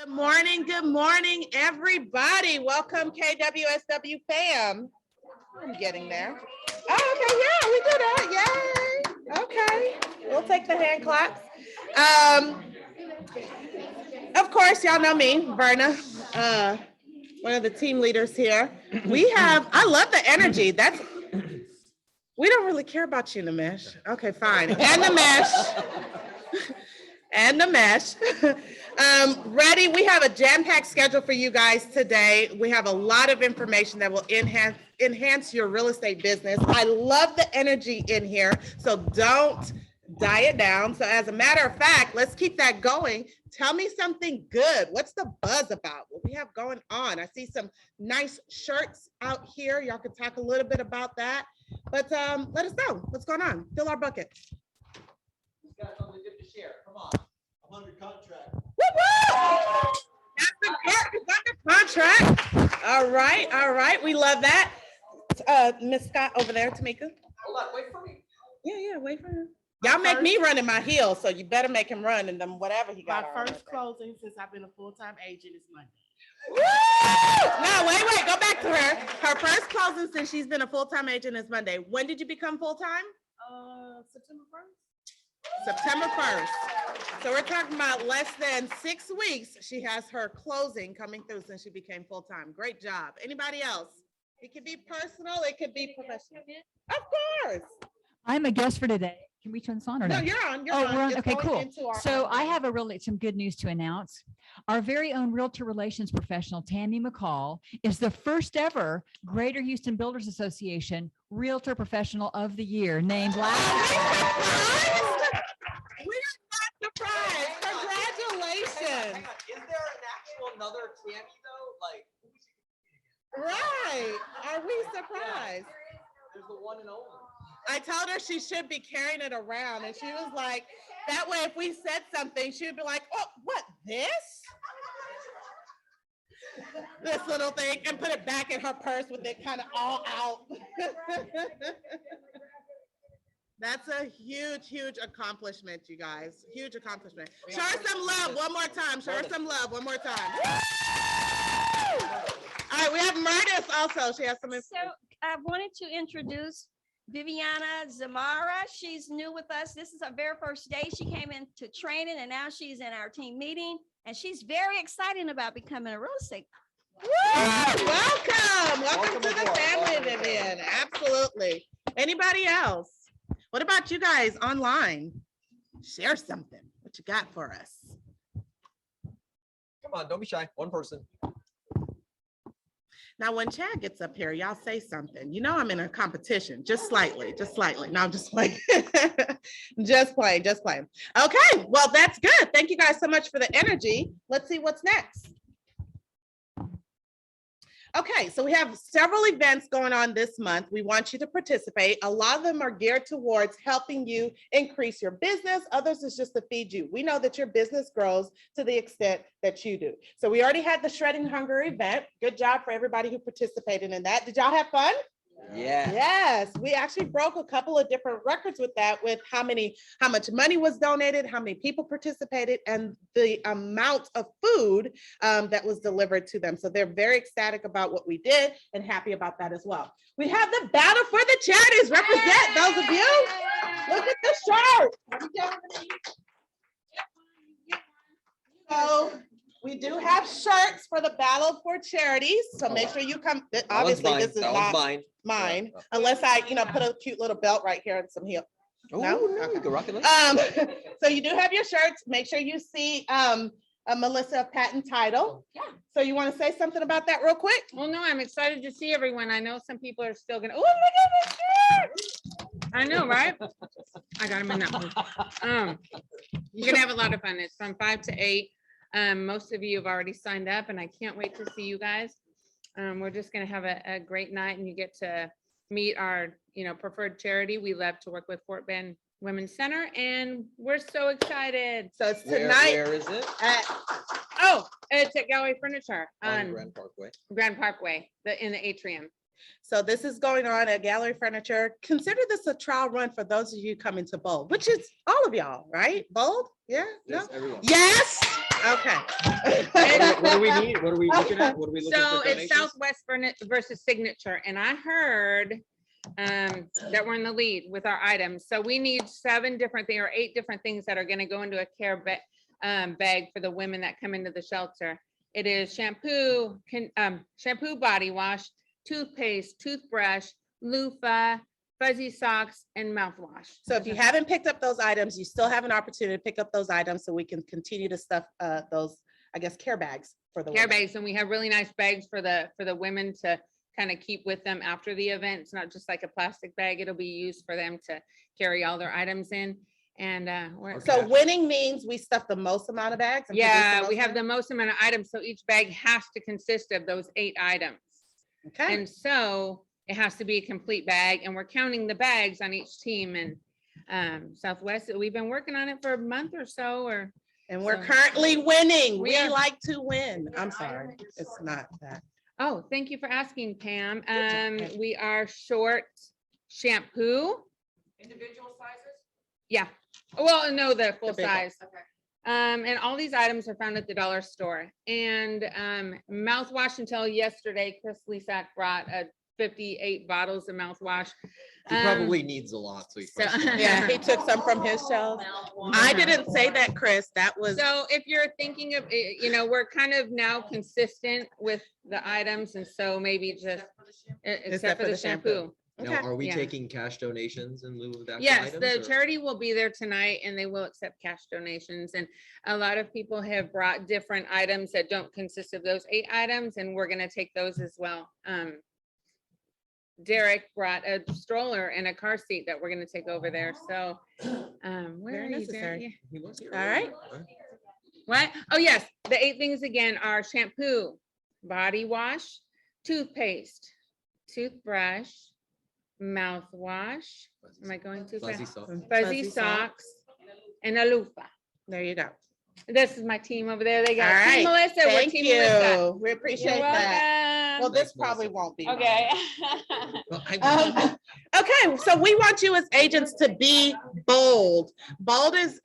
Good morning, everybody. Welcome, KWSW fam. I'm getting there. Oh, okay, yeah, we do that. Yay. Okay, we'll take the hand claps. Of course, y'all know me, Verna, one of the team leaders here. I love the energy. We don't really care about you, Nimesh. Okay, fine. And Nimesh. And Nimesh. Ready? We have a jam-packed schedule for you guys today. We have a lot of information that will enhance your real estate business. I love the energy in here, so don't die it down. So as a matter of fact, let's keep that going. Tell me something good. What's the buzz about? What we have going on? I see some nice shirts out here. Y'all can talk a little bit about that. But let us know what's going on. Fill our bucket. He's got something good to share. Come on. I'm under contract. Woo-woo! Captain Kirk is under contract. All right. We love that. Miss Scott over there, Tamika. Hold on, wait for me. Yeah, wait for him. Y'all make me run in my heels, so you better make him run and then whatever he got. My first closing since I've been a full-time agent is Monday. Woo! No, wait, go back to her. Her first closing since she's been a full-time agent is Monday. When did you become full-time? September 1st. September 1st. So we're talking about less than 6 weeks. She has her closing coming through since she became full-time. Great job. Anybody else? It could be personal, it could be professional. Of course. I'm a guest for today. Can we turn this on or No, not? you're on. We're on. It's Okay, going cool. into our So I online. have some good news to announce. Our very own realtor relations professional, Tammy McCall, is the first ever Greater Houston Builders Association Realtor Professional of the Year, named last. We are not surprised. Congratulations. Hang on. Is there an actual another Tammy though? Like, Right. Are we surprised? there's the one and only. I told her she should be carrying it around, and she was like, that way if we said something, she would be like, oh, what, this? This little thing, and put it back in her purse with it kind of all out. That's a huge accomplishment, you guys. Huge accomplishment. Show her some love one more time. Show her some love one more time. Woo! All right, we have Murdis also. She has some information. So I wanted to introduce Viviana Zamara. She's new with us. This is her very first day. She came into training and now she's in our team meeting and she's very excited about becoming a real estate. Woo! Welcome to the aboard. family, Welcome Vivian. Absolutely. Anybody else? What about you guys online? Share something. What you got for us? Come on, don't be shy. One person. Now, when Chad gets up here, y'all say something. You know I'm in a competition, just slightly. No, I'm just playing. just playing. Okay, well, that's good. Thank you guys so much for the energy. Let's see what's next. Okay, so we have several events going on this month. We want you to participate. A lot of them are geared towards helping you increase your business. Others is just to feed you. We know that your business grows to the extent that you do. So we already had the Shredding Hunger event. Good job for everybody who participated in that. Did y'all have fun? Yeah. Yes, we actually broke a couple of different records with that, with how much money was donated, how many people participated, and the amount of food that was delivered to them. So they're very ecstatic about what we did and happy about that as well. We have the Battle for the Charities. Represent those of you. Look at the shirt. So we do have shirts for the Battle for Charities. So make sure you come. Obviously, this is not mine, unless I, put a cute little belt right here and some heel. No? You can rock it. So you do have your shirts. Make sure you see Melissa of Patent Title. Yeah. So you want to say something about that real quick? Well, no, I'm excited to see everyone. I know some people are still gonna, oh, look at this shirt. I know, right? I got them in that one. You're gonna have a lot of fun. It's from 5 to 8. Most of you have already signed up and I can't wait to see you guys. We're just gonna have a great night and you get to meet our, preferred charity. We love to work with Fort Bend Women's Center and we're so excited. So it's tonight. Where is it? It's at Galway Furniture On on Grand Parkway. Grand Parkway, in the atrium. So this is going on at Gallery Furniture. Consider this a trial run for those of you coming to Bold, which is all of y'all, right? Bold? Yeah? No? Yes, everyone. Yes. Okay. What do we need? What are we looking at? What are we looking So for it's donations? Southwest versus Signature, and I heard that we're in the lead with our items. So we need 7 different things or 8 different things that are gonna go into a care bag for the women that come into the shelter. It is shampoo, shampoo, body wash, toothpaste, toothbrush, loofah, fuzzy socks, and mouthwash. So if you haven't picked up those items, you still have an opportunity to pick up those items so we can continue to stuff those, I guess, care bags for the Care women. bags, and we have really nice bags for the women to kind of keep with them after the event. It's not just like a plastic bag. It'll be used for them to carry all their items in. And we're, So winning means we stuff the most amount of bags? and produce yeah, most we have the items? most amount of items. So each bag has to consist of those 8 items. Okay, And so it has to be a complete bag, and we're counting the bags on each team. And Southwest, we've been working on it for a month or so, or and we're so- currently winning. We We are- like to win. I'm sorry, it's not that. oh, thank you for asking, Pam. okay. We are short shampoo. Individual sizes? Yeah, well, no, the full big size. Okay. And all these items are found at the dollar store. And mouthwash until yesterday, Chris Lisak brought 58 bottles of mouthwash. He probably needs a lot, so he's so- probably- Yeah, he took some from his shelf. I didn't say that, Chris. That was, So if you're thinking of, we're kind of now consistent with the items, and so maybe just, except for the shampoo. Now, okay. are we Yeah. taking cash donations in lieu of that? Yes, the charity will be there tonight, and they will accept cash donations. And a lot of people have brought different items that don't consist of those 8 items, and we're gonna take those as well. Derek brought a stroller and a car seat that we're gonna take over there, so. Where Very are you, necessary. Derek? He was here All earlier. What? Oh, yes, the 8 things again are shampoo, body wash, toothpaste, toothbrush, mouthwash. Am I going too Fuzzy fast? socks. Fuzzy socks, and a loofah. There you go. This is my team over there. They All got right. Team Melissa. We're Thank Team Melissa. you. We appreciate You're that. Well, welcome. this Thanks, Melissa. probably won't be. mine. Okay. Well, I- Okay, so we want you as agents to be bold. Bold is,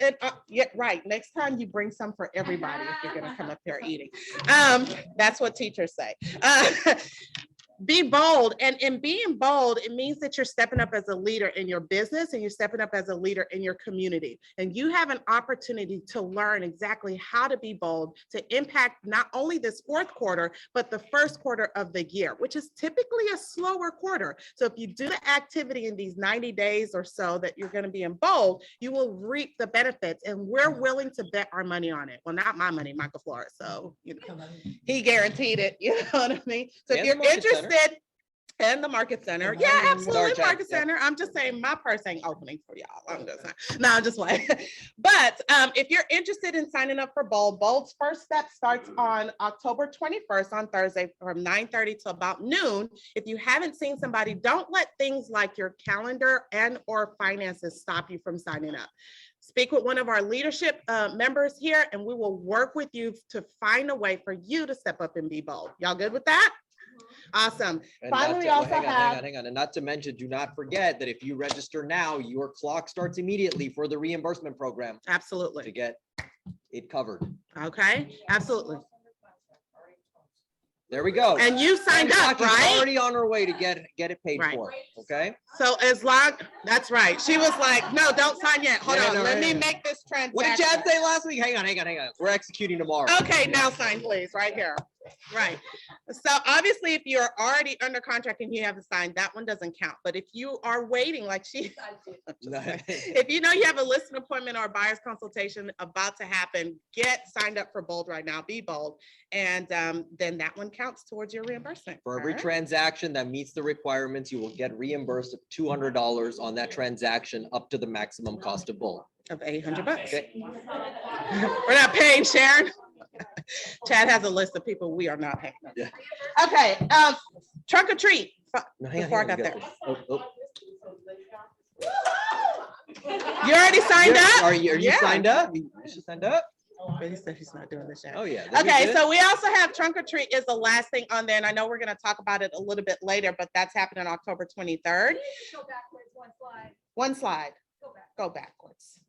yeah, right. Next time you bring some for everybody if you're gonna come up here eating. That's what teachers say. Be bold, and in being bold, it means that you're stepping up as a leader in your business and you're stepping up as a leader in your community. And you have an opportunity to learn exactly how to be bold to impact not only this 4th quarter, but the 1st quarter of the year, which is typically a slower quarter. So if you do the activity in these 90 days or so that you're going to be in bold, you will reap the benefits, and we're willing to bet our money on it. Well, not my money, Michael Flores. So, he guaranteed it, you know what I mean? So if And the you're Market interested, Center. and the Market Center, And yeah, Market absolutely, Center, Market yeah. Center. I'm just saying my purse ain't opening for y'all. I'm just saying, no, I'm just playing. But if you're interested in signing up for Bold, Bold's first step starts on October 21st on Thursday from 9:30 to about noon. If you haven't seen somebody, don't let things like your calendar and or finances stop you from signing up. Speak with one of our leadership members here, and we will work with you to find a way for you to step up and be bold. Y'all good with that? Awesome. And Finally, not we to- also hang on, have- hang on. And not to mention, do not forget that if you register now, your clock starts immediately for the reimbursement program to Absolutely. get it covered. Okay, absolutely. There we go. And you signed up, Clock is right? Already on her way to get it paid Right. for, okay? So as long, that's right. She was like, no, don't sign yet. Hold Yeah, on, no, let right, me yeah. make this transaction. What did Chad say last week? Hang on. We're executing tomorrow. Okay, now sign, please, right here. Right. So obviously, if you're already under contract and you haven't signed, that one doesn't count. But if you are waiting, like she, if you know you have a listing appointment or a buyer's consultation about to happen, get signed up for Bold right now. Be bold. And then that one counts towards your reimbursement. For every All right? transaction that meets the requirements, you will get reimbursed of $200 on that transaction up to the maximum cost of Bold. Of $800. Okay. We're not paying Sharon. Chad has a list of people we are not paying. Yeah. Okay, trunk or treat. No, hang on, Before I hang on, got we there. this. You already signed Yeah, up? Are you Yeah. signed up? She signed up? He said he's not doing this yet. Oh, yeah. that'd be Okay, good. so we also have trunk or treat is the last thing on there, and I know we're gonna talk about it a little bit later, but that's happening October 23rd. One slide. Go backwards.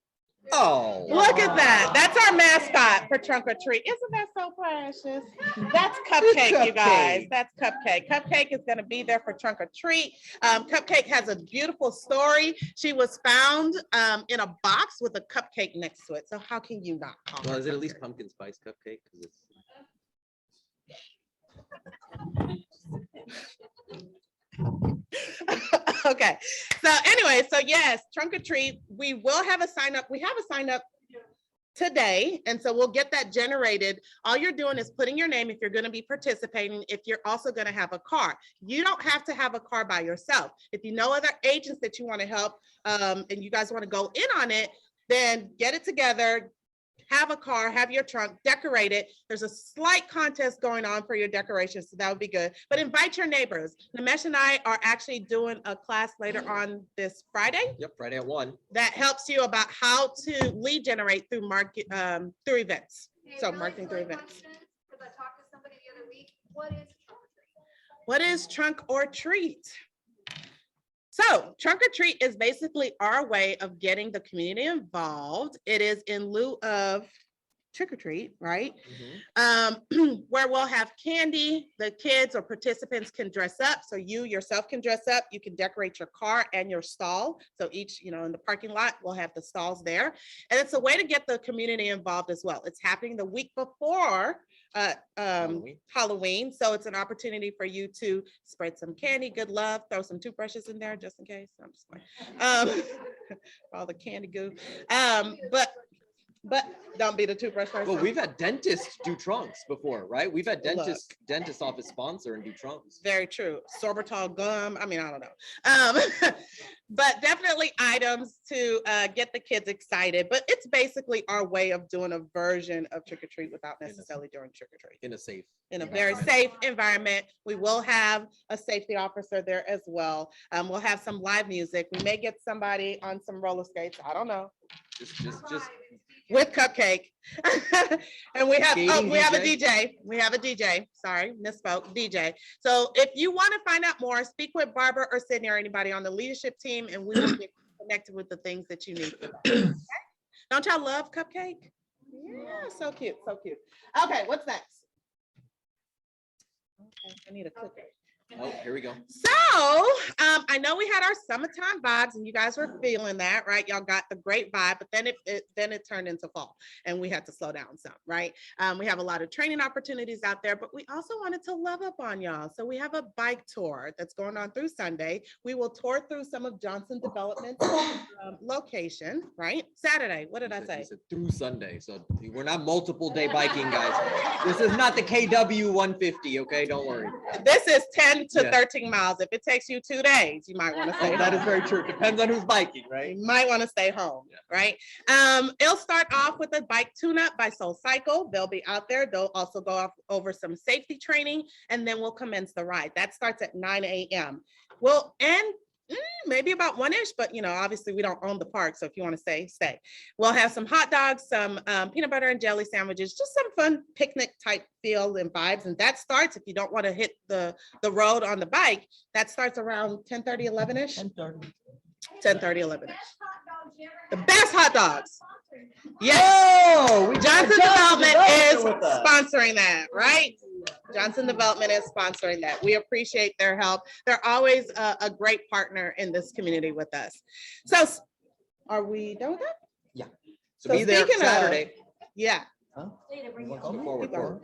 Oh. Look at that. That's our mascot for Trunk or Treat. Isn't that so precious? That's Cupcake, you guys. Cupcake. That's Cupcake. Cupcake is going to be there for Trunk or Treat. Cupcake has a beautiful story. She was found in a box with a cupcake next to it. So how can you not call Well, her is it at least Cupcake? pumpkin spice cupcake? 'Cause it's- Okay. So anyway, so yes, Trunk or Treat, we will have a sign up. We have a sign up today. And so we'll get that generated. All you're doing is putting your name if you're going to be participating, if you're also going to have a car. You don't have to have a car by yourself. If you know other agents that you want to help and you guys want to go in on it, then get it together. Have a car, have your trunk, decorate it. There's a slight contest going on for your decorations, so that would be good. But invite your neighbors. Nimesh and I are actually doing a class later on this Friday Yep, Friday at 1. that helps you about how to lead generate through market, through events. So marketing through events. Because I talked to somebody the other week, what is trunk or treat? What is Trunk or Treat? So Trunk or Treat is basically our way of getting the community involved. It is in lieu of trick or treat, right? Where we'll have candy, the kids or participants can dress up. So you yourself can dress up, you can decorate your car and your stall. So each, in the parking lot, we'll have the stalls there. And it's a way to get the community involved as well. It's happening the week before Halloween. So it's an opportunity for you to spread some candy, good love, throw some toothbrushes in there just in case. I'm just like, all the candy goo. But don't be the toothbrush person. Well, we've had dentists do trunks before, right? We've had Look. dentist office sponsor and do trunks. Very true. Sorbitol gum. I mean, I don't know. But definitely items to get the kids excited. But it's basically our way of doing a version of trick or treat without necessarily doing trick or treat. In a safe. In a very safe environment. We will have a safety officer there as well. We'll have some live music. We may get somebody on some roller skates. I don't know. Just With Cupcake. And we have a Skating DJ. We have a DJ. Sorry, misspoke. DJ. So if you want to find out more, speak with Barbara or Sydney or anybody on the leadership team, and we will get connected with the things that you need. Okay? Don't y'all love Cupcake? Yeah, so cute, so cute. Okay, what's next? Okay, I need a clicker. oh, here we go. So I know we had our summertime vibes and you guys were feeling that, right? Y'all got the great vibe, but then it turned into fall and we had to slow down some, right? We have a lot of training opportunities out there, but we also wanted to love up on y'all. So we have a bike tour that's going on through Sunday. We will tour through some of Johnson Development's location, right? Saturday, what did I say? You said through Sunday, so we're not multiple day biking, guys. This is not the KW 150, okay? Don't worry. This is 10 to Yeah. 13 miles. If it takes you 2 days, you might want to stay That is home. very true. Depends on who's biking, right? You might want to stay home, Yeah. right? It'll start off with a bike tune-up by Soul Cycle. They'll be out there. They'll also go off over some safety training, and then we'll commence the ride. That starts at 9 a.m. We'll end maybe about 1-ish, but obviously we don't own the park. So if you want to stay, stay. We'll have some hot dogs, some peanut butter and jelly sandwiches, just some fun picnic type feel and vibes. And that starts, if you don't want to hit the road on the bike, that starts around 10:30, 11-ish. 10:30, 11-ish. The best hot dogs. Yes. Oh, Johnson Development is sponsoring that, right? Johnson Development is sponsoring that. We appreciate their help. They're always a great partner in this community with us. So are we done with that? So be there speaking of- Saturday. Yeah, Forward, Keep forward. going.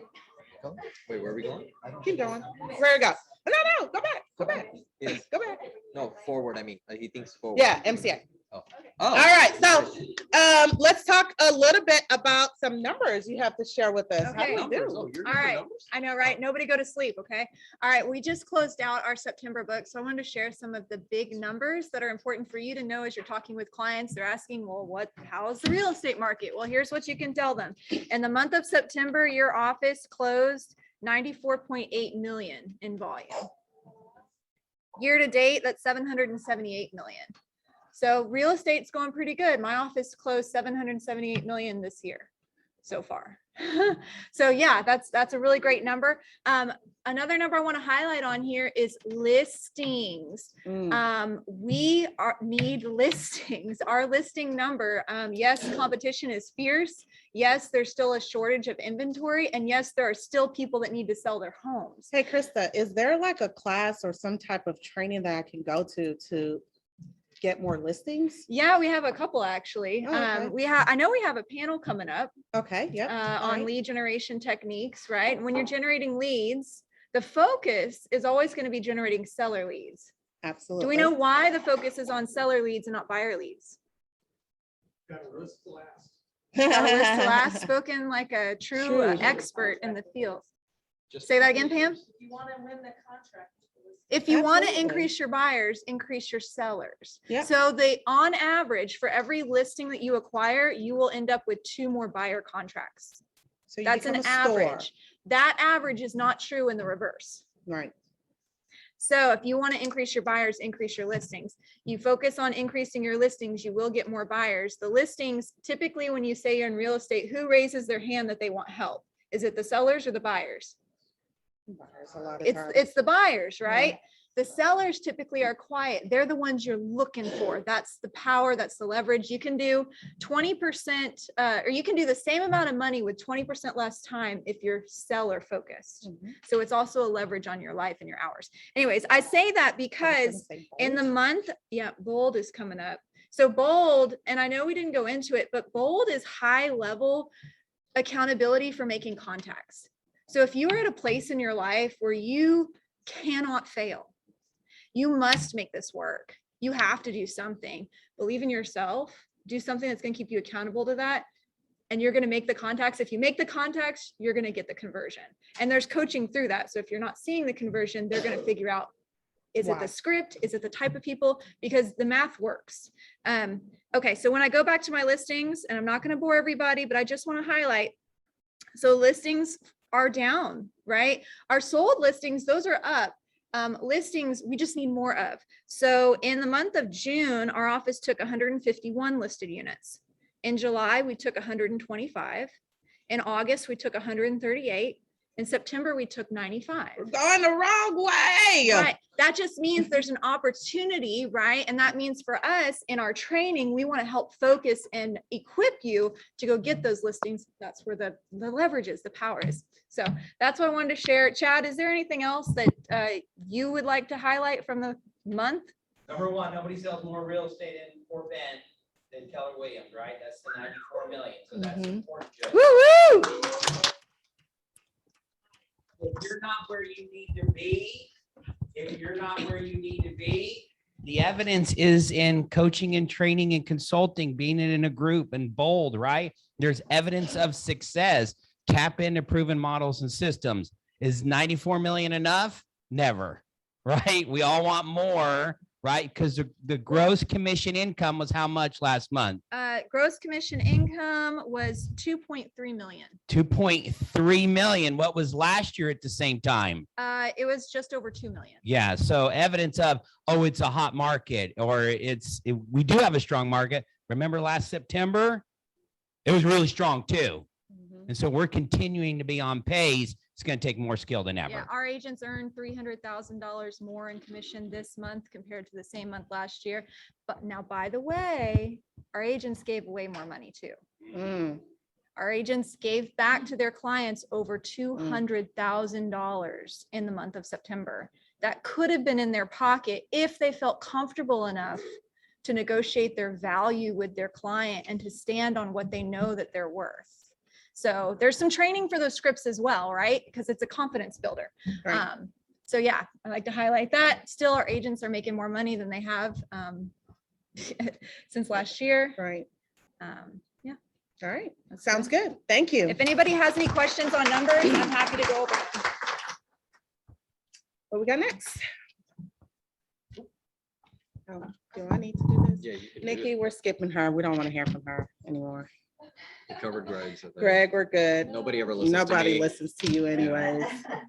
Wait, where are we going? keep going. Where to go? No, go back, go back, Yes. go back. No, forward, I mean, he thinks forward. Yeah, MCA. Oh. All right, so let's talk a little bit about some numbers you have to share with us. How do we Numbers. do? Oh, you're All doing right. numbers? I know, right? Nobody go to sleep, okay? All right, we just closed out our September book, so I wanted to share some of the big numbers that are important for you to know as you're talking with clients. They're asking, well, how's the real estate market? Well, here's what you can tell them. In the month of September, your office closed 94.8 million in volume. Year to date, that's 778 million. So real estate's going pretty good. My office closed 778 million this year. so far. So yeah, that's a really great number. Another number I want to highlight on here is listings. We need listings. Our listing number, yes, competition is fierce. Yes, there's still a shortage of inventory, and yes, there are still people that need to sell their homes. Hey, Krista, is there like a class or some type of training that I can go to get more listings? Yeah, we have a couple actually. Oh, okay. I know we have a panel coming up Okay, yep. all on right. lead generation techniques, right? When you're generating leads, the focus is always going to be generating seller leads. Absolutely. Do we know why the focus is on seller leads and not buyer leads? Got a risk to last. Got a list to last, spoken like a true expert in the field. Say that again, Pam? You want to win the contract. If you want to Absolutely. increase your buyers, increase your sellers. Yep. So on average, for every listing that you acquire, you will end up with 2 more buyer contracts. So you That's become an a store. average. That average is not true in the reverse. Right. So if you want to increase your buyers, increase your listings. You focus on increasing your listings, you will get more buyers. The listings, typically when you say you're in real estate, who raises their hand that they want help? Is it the sellers or the buyers? Buyers a lot of times. It's the buyers, right? The sellers typically are quiet. They're the ones you're looking for. That's the power, that's the leverage. You can do 20%, or you can do the same amount of money with 20% less time if you're seller focused. Mhm. So it's also a leverage on your life and your hours. Anyways, I say that I was gonna because say in the bold. month, yeah, bold is coming up. So bold, and I know we didn't go into it, but bold is high level accountability for making contacts. So if you are at a place in your life where you cannot fail, you must make this work. You have to do something. Believe in yourself, do something that's going to keep you accountable to that. And you're going to make the contacts. If you make the contacts, you're going to get the conversion. And there's coaching through that. So if you're not seeing the conversion, they're going to figure out, is it Why? the script? Is it the type of people? Because the math works. Okay, so when I go back to my listings, and I'm not going to bore everybody, but I just want to highlight. So listings are down, right? Our sold listings, those are up. Listings, we just need more of. So in the month of June, our office took 151 listed units. In July, we took 125. In August, we took 138. In September, we took 95. We're going the wrong way. Right. That just means there's an opportunity, right? And that means for us in our training, we want to help focus and equip you to go get those listings. That's where the leverage is, the power is. So that's what I wanted to share. Chad, is there anything else that you would like to highlight from the month? Number one, nobody sells more real estate in Fort Bend than Keller Williams, right? That's the 94 million. So that's Mhm. important. Judge. Woo-woo. If you're not where you need to be, the evidence is in coaching and training and consulting, being in a group and bold, right? There's evidence of success. Tap into proven models and systems. Is 94 million enough? Never, right? We all want more, right? Because the gross commission income was how much last month? Gross commission income was 2.3 million. 2.3 million. What was last year at the same time? It was just over 2 million. Yeah. So evidence of, oh, it's a hot market, or we do have a strong market. Remember last September? It was really strong too. And so we're continuing to be on pace. It's going to take more skill than ever. Yeah, our agents earned $300,000 more in commission this month compared to the same month last year. But now, by the way, our agents gave away more money too. Mm. Our agents gave back to their clients over $200,000 in the month of September. That could have been in their pocket if they felt comfortable enough to negotiate their value with their client and to stand on what they know that they're worth. So there's some training for those scripts as well, right? Because it's a confidence builder. Right. So yeah, I like to highlight that. Still, our agents are making more money than they have since last year. Right. Yeah. All right. that's Sounds good. good. Thank you. If anybody has any questions on numbers, I'm happy to go over them. What we got next? Oh, do I need to do this? Yeah, you can do Nikki, we're skipping her. We don't want to hear from her anymore. it. Cover Greg's. I think. Greg, we're good. Nobody ever listens to Nobody me. listens to you anyways.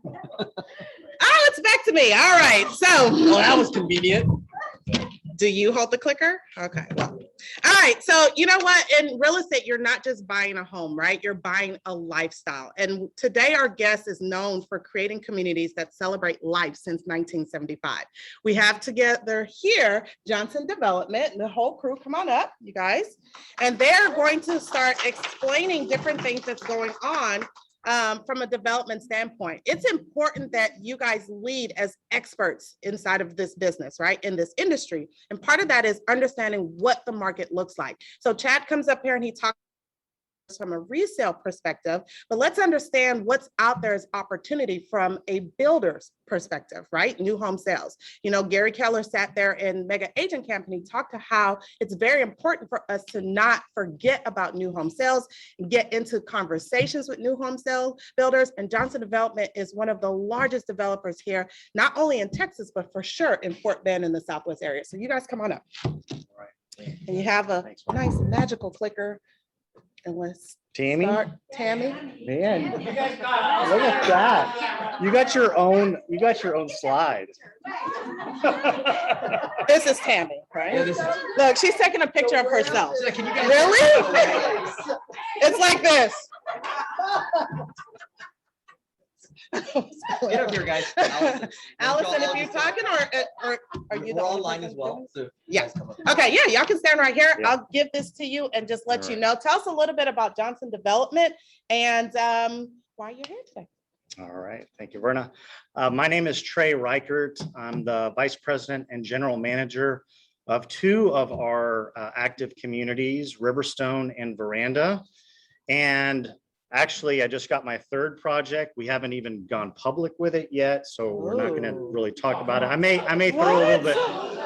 Oh, it's back to me. All right. So Oh, that was convenient. do you hold the clicker? Okay, well, All right. So you know what? In real estate, you're not just buying a home, right? You're buying a lifestyle. And today our guest is known for creating communities that celebrate life since 1975. We have together here Johnson Development and the whole crew. Come on up, you guys. And they're going to start explaining different things that's going on from a development standpoint. It's important that you guys lead as experts inside of this business, right? In this industry. And part of that is understanding what the market looks like. So Chad comes up here and he talks from a resale perspective, but let's understand what's out there as opportunity from a builder's perspective, right? New home sales. You know, Gary Keller sat there in Mega Agent Camp and he talked to how it's very important for us to not forget about new home sales and get into conversations with new home sales builders. And Johnson Development is one of the largest developers here, not only in Texas, but for sure in Fort Bend in the Southwest area. So you guys come on up. All right. And you have a nice magical clicker. And let's Tammy, start. Tammy. man, look at that. You got your own slide. This is Tammy, right? Yeah, this is- Look, she's taking a picture of herself. Can you guys- Really? It's like this. Get up here, guys. Allison. Allison, if I'll you're just- talking or are you the We're only online person as well. doing So you Yeah. guys come up. this? Okay, yeah, y'all can stand right here. Yeah. I'll give this to you and just let you All know. Tell us a little bit about Johnson Development and why you're here today. All right, thank you, Verna. My name is Trey Reichert. I'm the Vice President and General Manager of two of our active communities, Riverstone and Veranda. And actually, I just got my third project. We haven't even gone public with it yet, so we're not gonna Ooh. really talk about it. I may throw a little bit.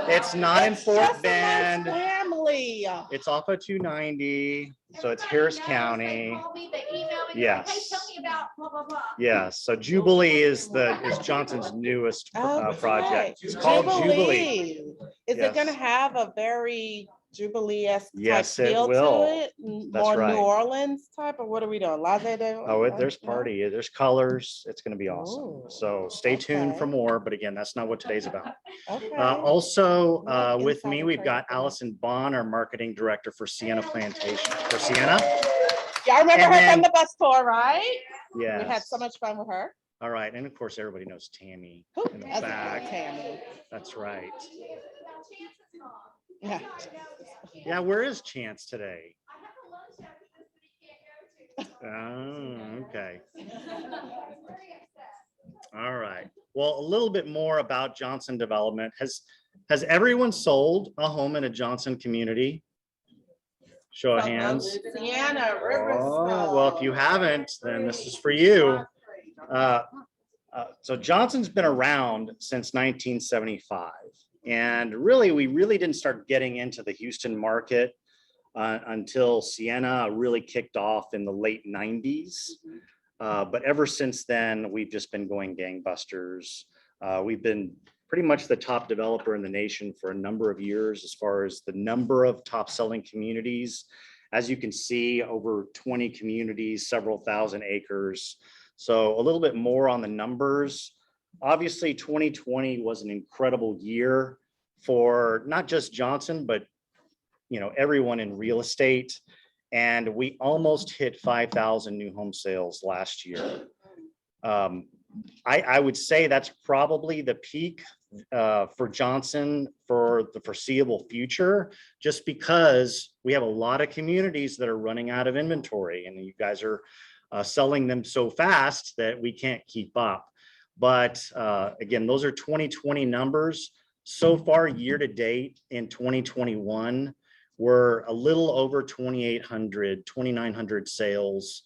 It's not in It's Fort just a nice Bend. Family. It's off of 290, so it's Harris County. Yes. Yes, so Jubilee is Johnson's newest project. It's called Jubilee. Is it gonna Yes. have a very Jubilee-esque type Yes, it feel will. to it? That's More right. New Orleans type, or what are we doing? Laissez faire? Oh, there's party, there's colors. It's gonna be Ooh, awesome. So stay tuned for okay. more, but again, that's not what today's about. Okay. Also, Like with me, insider we've trading got for that. Allison Bond, our marketing director for Sienna Plantation, for Sienna. Y'all remember and her then- from the bus tour, right? Yeah. We had so much fun with her. All right, and of course, everybody knows Tammy Who in the doesn't know back. Tammy? That's right. Yeah. Yeah, where is Chance today? Oh, okay. All right. Well, a little bit more about Johnson Development. Has everyone sold a home in a Johnson community? Show of hands. Sienna, Oh, well, if you haven't, then this is for you. So Johnson's been around since 1975. And really, we really didn't start getting into the Houston market until Sienna really kicked off in the late 90s. But ever since then, we've just been going gangbusters. We've been pretty much the top developer in the nation for a number of years as far as the number of top selling communities. As you can see, over 20 communities, several thousand acres. So a little bit more on the numbers. Obviously, 2020 was an incredible year for not just Johnson, but everyone in real estate. And we almost hit 5,000 new home sales last year. I would say that's probably the peak for Johnson for the foreseeable future, just because we have a lot of communities that are running out of inventory, and you guys are selling them so fast that we can't keep up. But again, those are 2020 numbers. So far, year to date in 2021, we're a little over 2,900 sales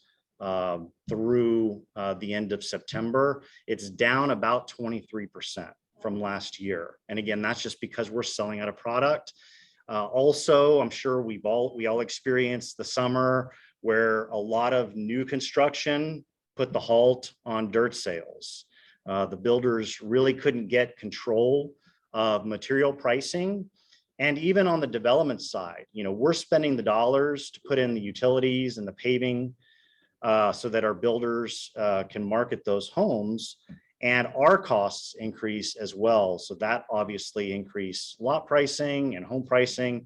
through the end of September. It's down about 23% from last year. And again, that's just because we're selling out a product. Also, I'm sure we all experienced the summer where a lot of new construction put the halt on dirt sales. The builders really couldn't get control of material pricing. And even on the development side, we're spending the dollars to put in the utilities and the paving so that our builders can market those homes, and our costs increase as well. So that obviously increase lot pricing and home pricing.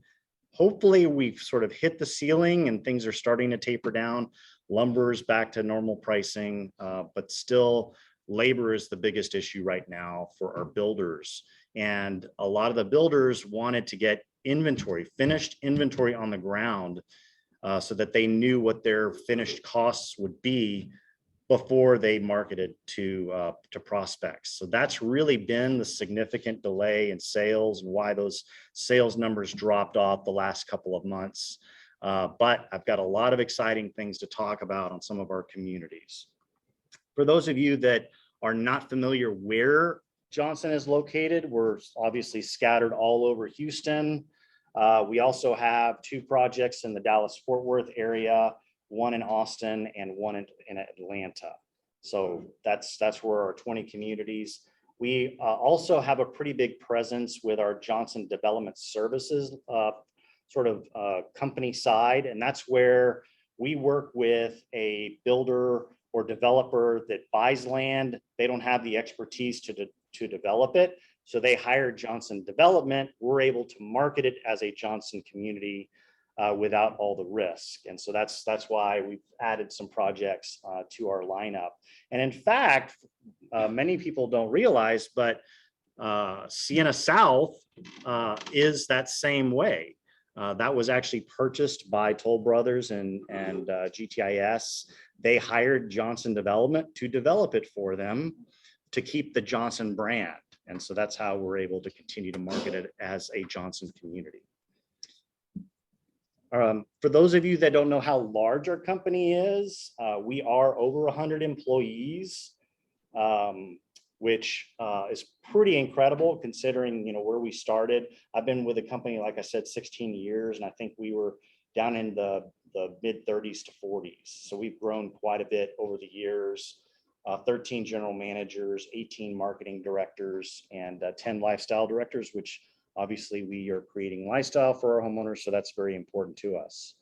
hopefully we've sort of hit the ceiling and things are starting to taper down. Lumber is back to normal pricing, but still labor is the biggest issue right now for our builders. And a lot of the builders wanted to get inventory, finished inventory on the ground, so that they knew what their finished costs would be before they marketed to prospects. So that's really been the significant delay in sales and why those sales numbers dropped off the last couple of months. But I've got a lot of exciting things to talk about on some of our communities. For those of you that are not familiar where Johnson is located, we're obviously scattered all over Houston. We also have 2 projects in the Dallas-Fort Worth area, one in Austin and one in Atlanta. So that's where our 20 communities. We also have a pretty big presence with our Johnson Development Services company side. And that's where we work with a builder or developer that buys land. They don't have the expertise to develop it. So they hire Johnson Development. We're able to market it as a Johnson community without all the risk. And so that's why we've added some projects to our lineup. And in fact, many people don't realize, but Sienna South is that same way. That was actually purchased by Toll Brothers and GTIS. They hired Johnson Development to develop it for them to keep the Johnson brand. And so that's how we're able to continue to market it as a Johnson community. For those of you that don't know how large our company is, we are over 100 employees, which is pretty incredible considering, where we started. I've been with the company, like I said, 16 years, and I think we were down in the mid 30s to 40s. So we've grown quite a bit over the years. 13 general managers, 18 marketing directors, and 10 lifestyle directors, which obviously we are creating lifestyle for our homeowners. So that's very important to us.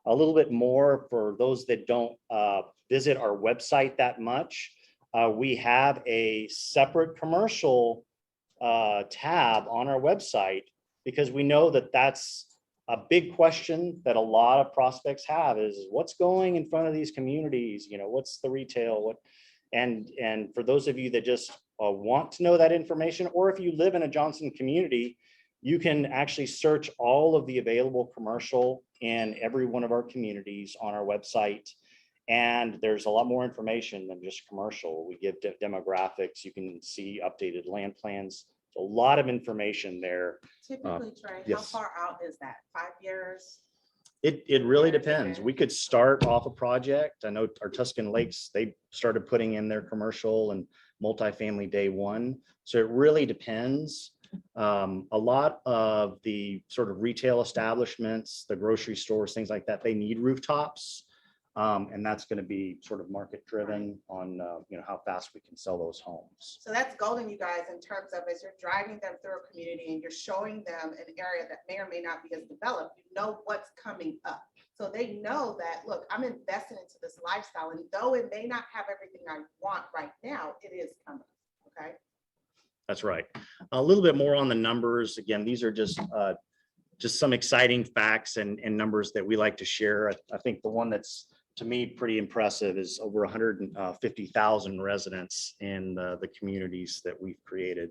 A little bit more for those that don't visit our website that much. We have a separate commercial tab on our website because we know that that's a big question that a lot of prospects have is what's going in front of these communities? What's the retail? And for those of you that just want to know that information, or if you live in a Johnson community, you can actually search all of the available commercial in every one of our communities on our website. And there's a lot more information than just commercial. We give demographics. You can see updated land plans. A lot of information there. Typically, Trey, yes. how far out is that? 5 years? It really depends. We could start off a project. I know our Tuscan Lakes, they started putting in their commercial and multifamily day one. So it really depends. A lot of the sort of retail establishments, the grocery stores, things like that, they need rooftops. And that's going to be sort of market driven on, how fast we can sell those homes. So that's golden, you guys, in terms of as you're driving them through a community and you're showing them an area that may or may not be as developed, you know what's coming up. So they know that, look, I'm invested into this lifestyle, and though it may not have everything I want right now, it is coming, okay? That's right. A little bit more on the numbers. Again, these are just some exciting facts and numbers that we like to share. I think the one that's, to me, pretty impressive is over 150,000 residents in the communities that we've created.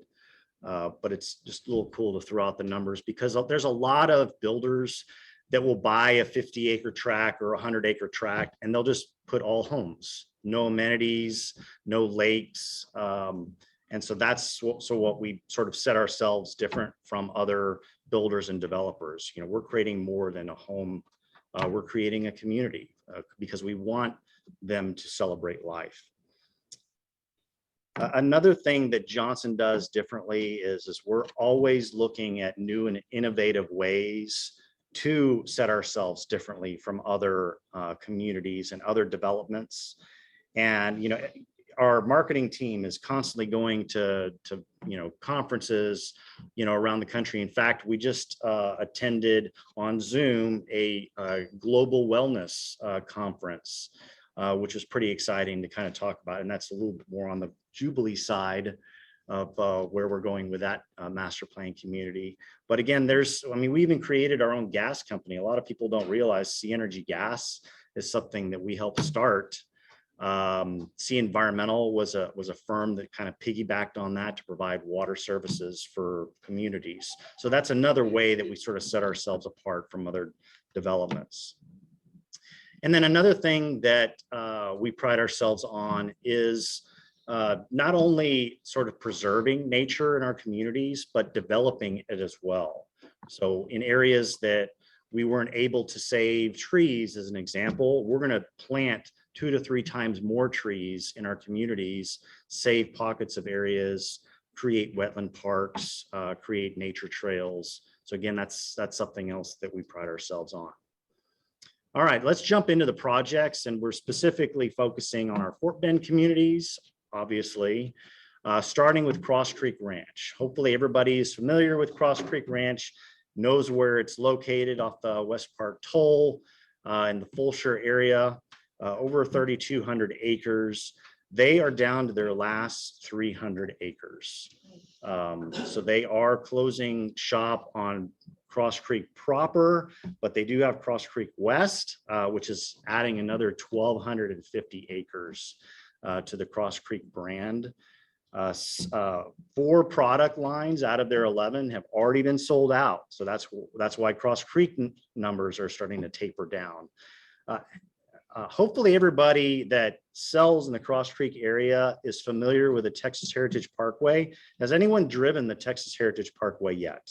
But it's just a little cool to throw out the numbers because there's a lot of builders that will buy a 50-acre tract or a 100-acre tract, and they'll just put all homes, no amenities, no lakes. And so that's what we sort of set ourselves different from other builders and developers. We're creating more than a home. We're creating a community because we want them to celebrate life. Another thing that Johnson does differently is we're always looking at new and innovative ways to set ourselves differently from other communities and other developments. And, our marketing team is constantly going to conferences, around the country. In fact, we just attended on Zoom a global wellness conference, which was pretty exciting to kind of talk about. And that's a little bit more on the Jubilee side. of where we're going with that master plan community. But again, we even created our own gas company. A lot of people don't realize Sea Energy Gas is something that we helped start. Sea Environmental was a firm that kind of piggybacked on that to provide water services for communities. So that's another way that we sort of set ourselves apart from other developments. And then another thing that we pride ourselves on is not only sort of preserving nature in our communities, but developing it as well. So in areas that we weren't able to save trees, as an example, we're going to plant 2 to 3 times more trees in our communities, save pockets of areas, create wetland parks, create nature trails. So again, that's something else that we pride ourselves on. All right, let's jump into the projects, and we're specifically focusing on our Fort Bend communities, obviously, starting with Cross Creek Ranch. Hopefully everybody is familiar with Cross Creek Ranch, knows where it's located off the West Park Toll in the Fulshire area, over 3,200 acres. They are down to their last 300 acres. So they are closing shop on Cross Creek proper, but they do have Cross Creek West, which is adding another 1,250 acres to the Cross Creek brand. 4 product lines out of their 11 have already been sold out. So that's why Cross Creek numbers are starting to taper down. Hopefully everybody that sells in the Cross Creek area is familiar with the Texas Heritage Parkway. Has anyone driven the Texas Heritage Parkway yet?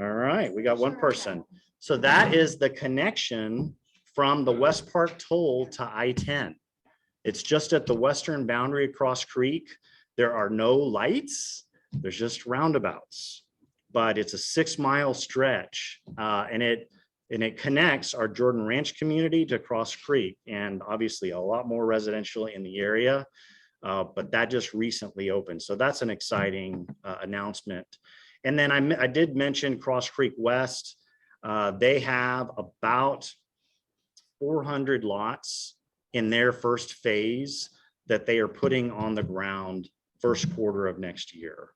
All right, we got one person. So that is the connection from the West Park Toll to I-10. It's just at the western boundary of Cross Creek. There are no lights. There's just roundabouts, but it's a 6-mile stretch, and it connects our Jordan Ranch community to Cross Creek, and obviously a lot more residential in the area, but that just recently opened. So that's an exciting announcement. And then I did mention Cross Creek West. They have about 400 lots in their first phase that they are putting on the ground first quarter of next year.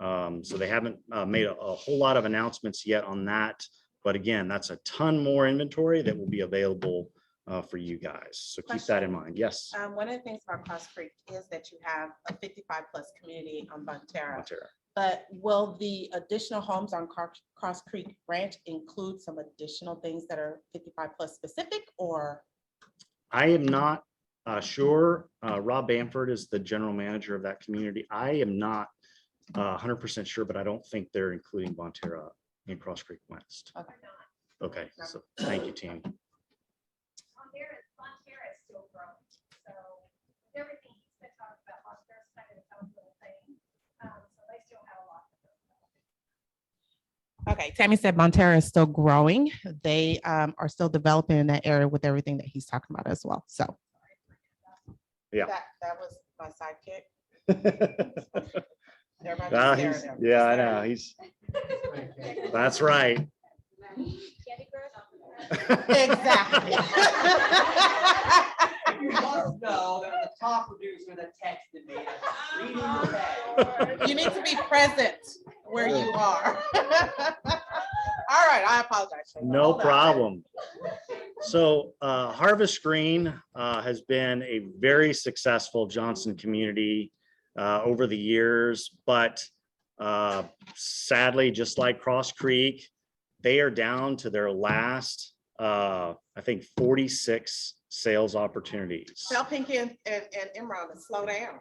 So they haven't made a whole lot of announcements yet on that. But again, that's a ton more inventory that will be available for you guys. So keep that in mind. Yes. One of the things about Cross Creek is that you have a 55+ community on Bonterra. But will the additional homes on Cross Creek Ranch include some additional things that are 55+ specific, or? I am not sure. Rob Bamford is the general manager of that community. I am not 100% sure, but I don't think they're including Bonterra in Cross Creek West. Okay. Okay, so thank you, team. Bonterra is still growing. So with everything he's been talking about, Bonterra is kind of its own little thing. So they still have a lot. Okay, Tammy said Bonterra is still growing. They are still developing in that area with everything that he's talking about as well. So Yeah. That was my sidekick. Yeah, I know. That's right. Exactly. You must know that the top producer that texted me, reading the text. You need to be present where you are. All right, I apologize. No problem. So Harvest Green has been a very successful Johnson community over the years, but sadly, just like Cross Creek, they are down to their last, I think, 46 sales opportunities. Tell Pinky and Imran to slow down.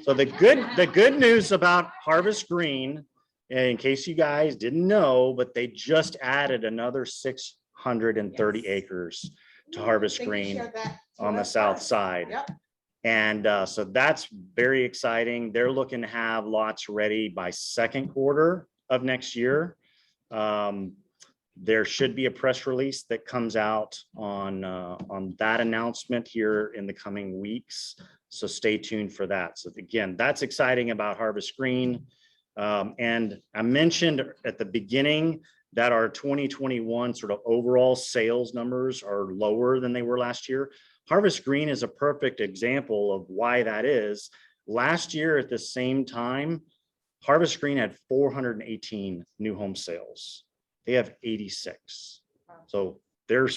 So the good news about Harvest Green, in case you guys didn't know, but they just added another 630 acres to Harvest Green on the south side. Yep. And so that's very exciting. They're looking to have lots ready by second quarter of next year. There should be a press release that comes out on that announcement here in the coming weeks. So stay tuned for that. So again, that's exciting about Harvest Green. And I mentioned at the beginning that our 2021 sort of overall sales numbers are lower than they were last year. Harvest Green is a perfect example of why that is. Last year at the same time, Harvest Green had 418 new home sales. They have 86. So they're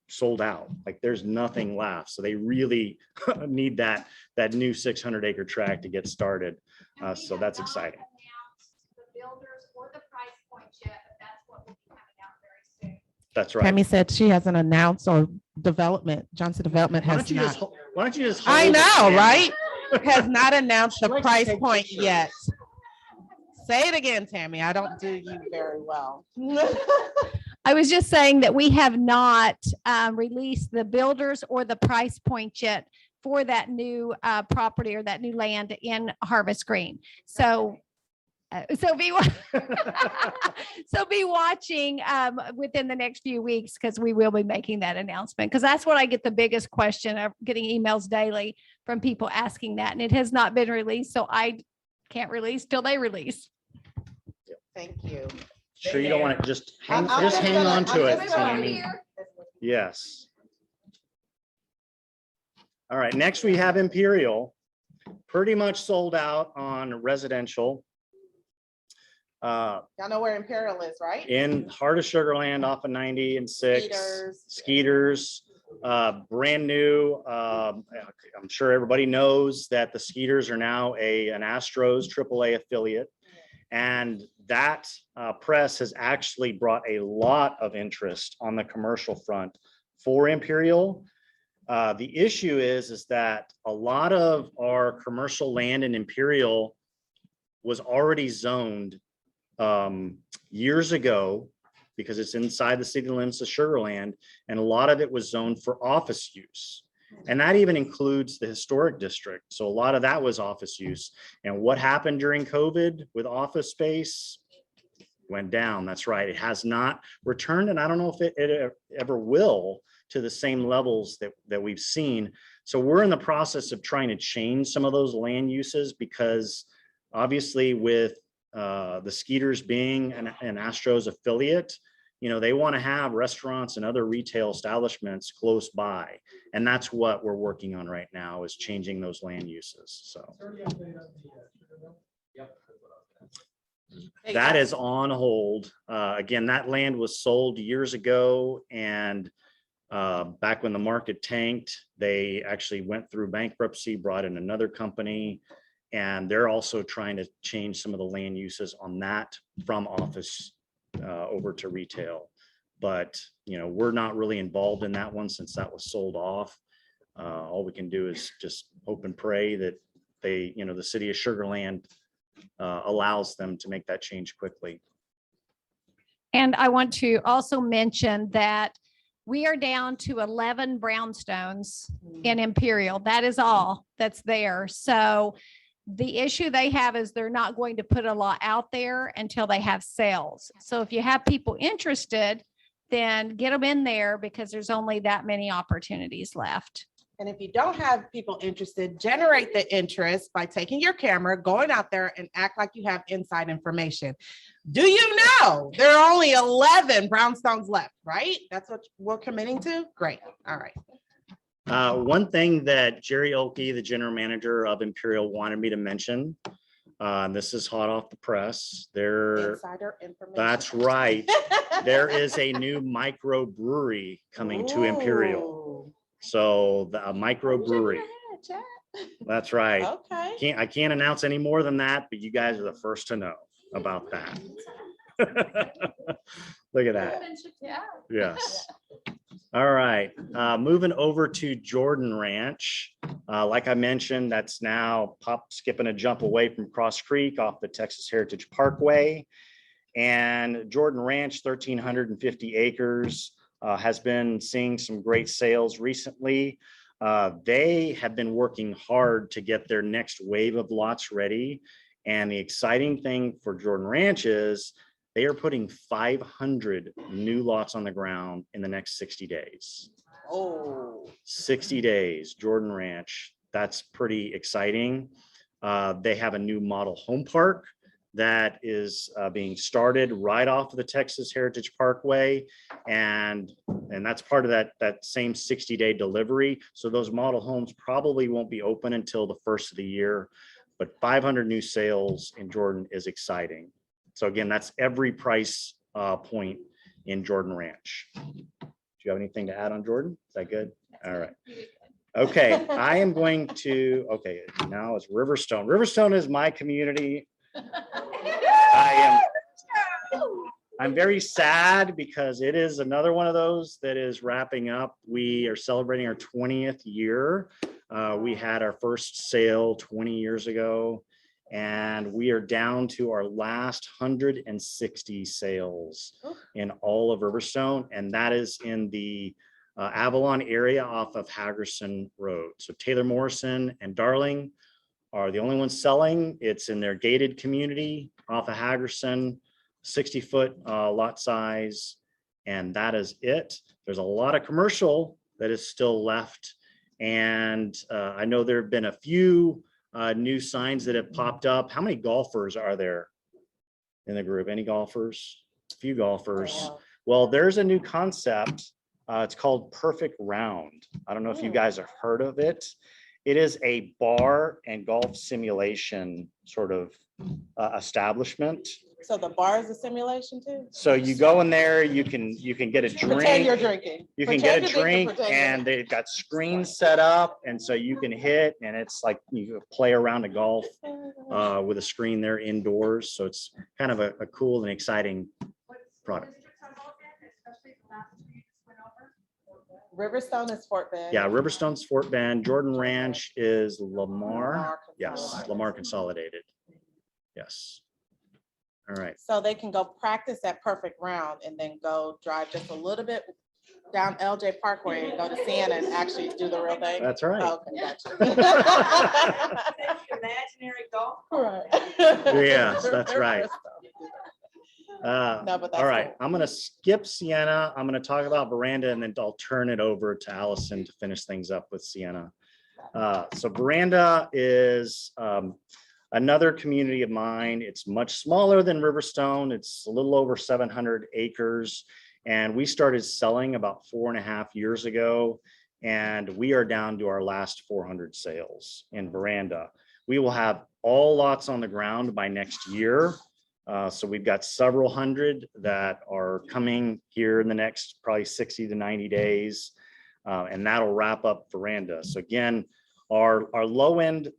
sold out. Like there's nothing left. So they really need that new 600-acre tract to get started. So that's exciting. The builders or the price point yet, but that's what will be coming out very soon. That's right. Tammy said she hasn't announced or Johnson Development Why has don't you just, not. why don't you just? I hold it, know, Tammy? right? Has not announced She the likes to price take point pictures. yet. Say it again, Tammy. I don't do you very well. I was just saying that we have not released the builders or the price point yet for that new property or that new land in Harvest Green. So be so be watching within the next few weeks, because we will be making that announcement, because that's what I get the biggest question of, getting emails daily from people asking that, and it has not been released, so I can't release till they release. Thank you. Sure, you don't want to just hang I'm just on gonna- to I'm it, just gonna- Tammy. Yes. All right, next we have Imperial, pretty much sold out on residential. Y'all know where Imperial is, right? In heart of Sugar Land off of 90 and 6. Skeeters. Skeeters, brand new. I'm sure everybody knows that the Skeeters are now an Astros AAA affiliate. And that press has actually brought a lot of interest on the commercial front for Imperial. The issue is that a lot of our commercial land in Imperial was already zoned years ago, because it's inside the city limits of Sugar Land, and a lot of it was zoned for office use. And that even includes the historic district. So a lot of that was office use. And what happened during COVID with office space went down. That's right. It has not returned. And I don't know if it ever will to the same levels that we've seen. So we're in the process of trying to change some of those land uses, because obviously with the Skeeters being an Astros affiliate, they want to have restaurants and other retail establishments close by. And that's what we're working on right now, is changing those land uses. So that is on hold. Again, that land was sold years ago, and back when the market tanked, they actually went through bankruptcy, brought in another company, and they're also trying to change some of the land uses on that from office over to retail. But, we're not really involved in that one since that was sold off. All we can do is just hope and pray that the city of Sugar Land allows them to make that change quickly. And I want to also mention that we are down to 11 brownstones in Imperial. That is all that's there. So the issue they have is they're not going to put a lot out there until they have sales. So if you have people interested, then get them in there, because there's only that many opportunities left. And if you don't have people interested, generate the interest by taking your camera, going out there and act like you have inside information. Do you know there are only 11 brownstones left, right? That's what we're committing to? Great. All right. One thing that Jerry Olkey, the general manager of Imperial, wanted me to mention, and this is hot off the press. Insider information. That's right. There is a new microbrewery coming to Imperial. Ooh. So the microbrewery. That's right. Okay. I can't announce any more than that, but you guys are the first to know about that. Look at that. Yes. All right. Moving over to Jordan Ranch. Like I mentioned, that's now skipping a jump away from Cross Creek off the Texas Heritage Parkway. And Jordan Ranch, 1,350 acres, has been seeing some great sales recently. They have been working hard to get their next wave of lots ready. And the exciting thing for Jordan Ranch is they are putting 500 new lots on the ground in the next 60 days. Oh, 60 days, Jordan Ranch. That's pretty exciting. They have a new model home park that is being started right off of the Texas Heritage Parkway. And that's part of that same 60-day delivery. So those model homes probably won't be open until the first of the year. but 500 new sales in Jordan is exciting. So again, that's every price point in Jordan Ranch. Do you have anything to add on Jordan? Is that good? All right. Okay, I am going to, okay, now it's Riverstone. Riverstone is my community. I'm very sad because it is another one of those that is wrapping up. We are celebrating our 20th year. We had our first sale 20 years ago, and we are down to our last 160 sales in all of Riverstone, and that is in the Avalon area off of Hagerson Road. So Taylor Morrison and Darling are the only ones selling. It's in their gated community off of Hagerson, 60-foot lot size, and that is it. There's a lot of commercial that is still left, and I know there have been a few new signs that have popped up. How many golfers are there in the group? Any golfers? A few golfers. Well, there's a new concept. It's called Perfect Round. I don't know if you guys have heard of it. It is a bar and golf simulation sort of establishment. So the bar is a simulation too? So you go in there, you can get a Pretend you're drink. drinking. You can Pretend get a you're drinking, drink pretend you're and they've got screens set up, and so you can hit, and it's like you play around a golf with a screen there indoors. So it's kind of a cool and exciting product. Riverstone is Fort Bend. Yeah, Riverstone's Fort Bend. Jordan Ranch is Lamar. Yes, Lamar Consolidated. Yes. All right. So they can go practice that Perfect Round and then go drive just a little bit down LJ Parkway and go to Sienna and actually do the real thing. That's right. Okay, gotcha. Imaginary golf. Right. Yes, that's right. No, but that's All right, cool. I'm gonna skip Sienna. I'm gonna talk about Veranda, and then I'll turn it over to Allison to finish things up with Sienna. So Veranda is another community of mine. It's much smaller than Riverstone. It's a little over 700 acres. And we started selling about 4.5 years ago. And we are down to our last 400 sales in Veranda. We will have all lots on the ground by next year. So we've got several hundred that are coming here in the next probably 60 to 90 days. And that'll wrap up Veranda. So again, our low end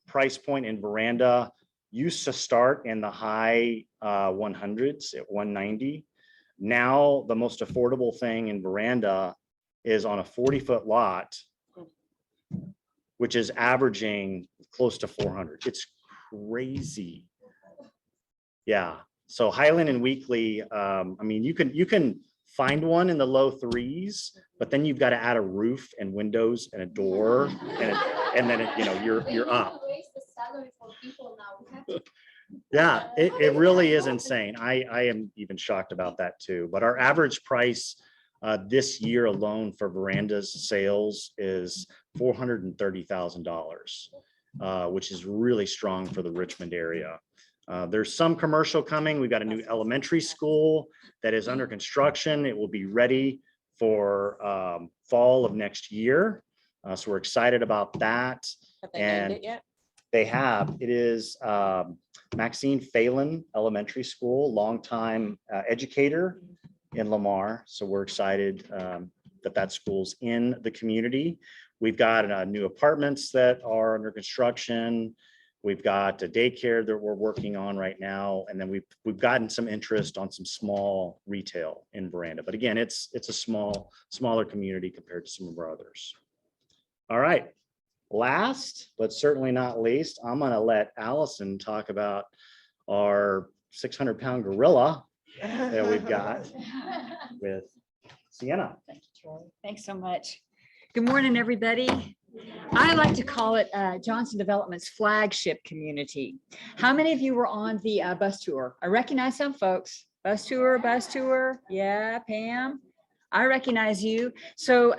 price point in Veranda used to start in the high 100s at 190. Now the most affordable thing in Veranda is on a 40-foot lot, which is averaging close to 400. It's crazy. Yeah. So Highland and Weekly, I mean, you can find one in the low 3s, but then you've got to add a roof and windows and a door, and then you're up. Yeah, it really is insane. I am even shocked about that too. But our average price this year alone for Veranda's sales is $430,000, which is really strong for the Richmond area. There's some commercial coming. We've got a new elementary school that is under construction. It will be ready for fall of next year. So we're excited about that. Have they named it yet? They have. It is Maxine Phelan Elementary School, longtime educator in Lamar. So we're excited that school's in the community. We've got new apartments that are under construction. We've got a daycare that we're working on right now. And then we've gotten some interest on some small retail in Veranda. But again, it's a smaller community compared to some of our others. All right. Last, but certainly not least, I'm going to let Allison talk about our 600-pound gorilla that we've got with Sienna. Thank you, Troy. Thanks so much. Good morning, everybody. I like to call it Johnson Development's flagship community. How many of you were on the bus tour? I recognize some folks. Bus tour. Yeah, Pam, I recognize you. So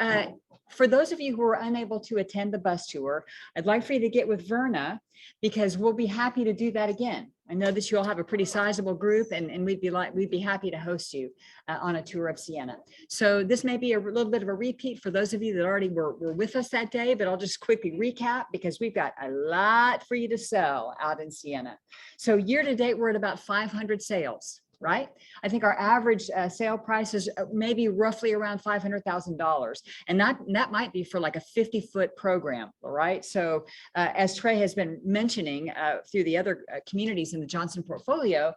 for those of you who are unable to attend the bus tour, I'd like for you to get with Verna because we'll be happy to do that again. I know that you all have a pretty sizable group and we'd be happy to host you on a tour of Siena. So this may be a little bit of a repeat for those of you that already were with us that day, but I'll just quickly recap because we've got a lot for you to sell out in Siena. So year to date, we're at about 500 sales. Right? I think our average sale price is maybe roughly around $500,000. And that might be for like a 50-foot program, all right? So as Trey has been mentioning through the other communities in the Johnson portfolio,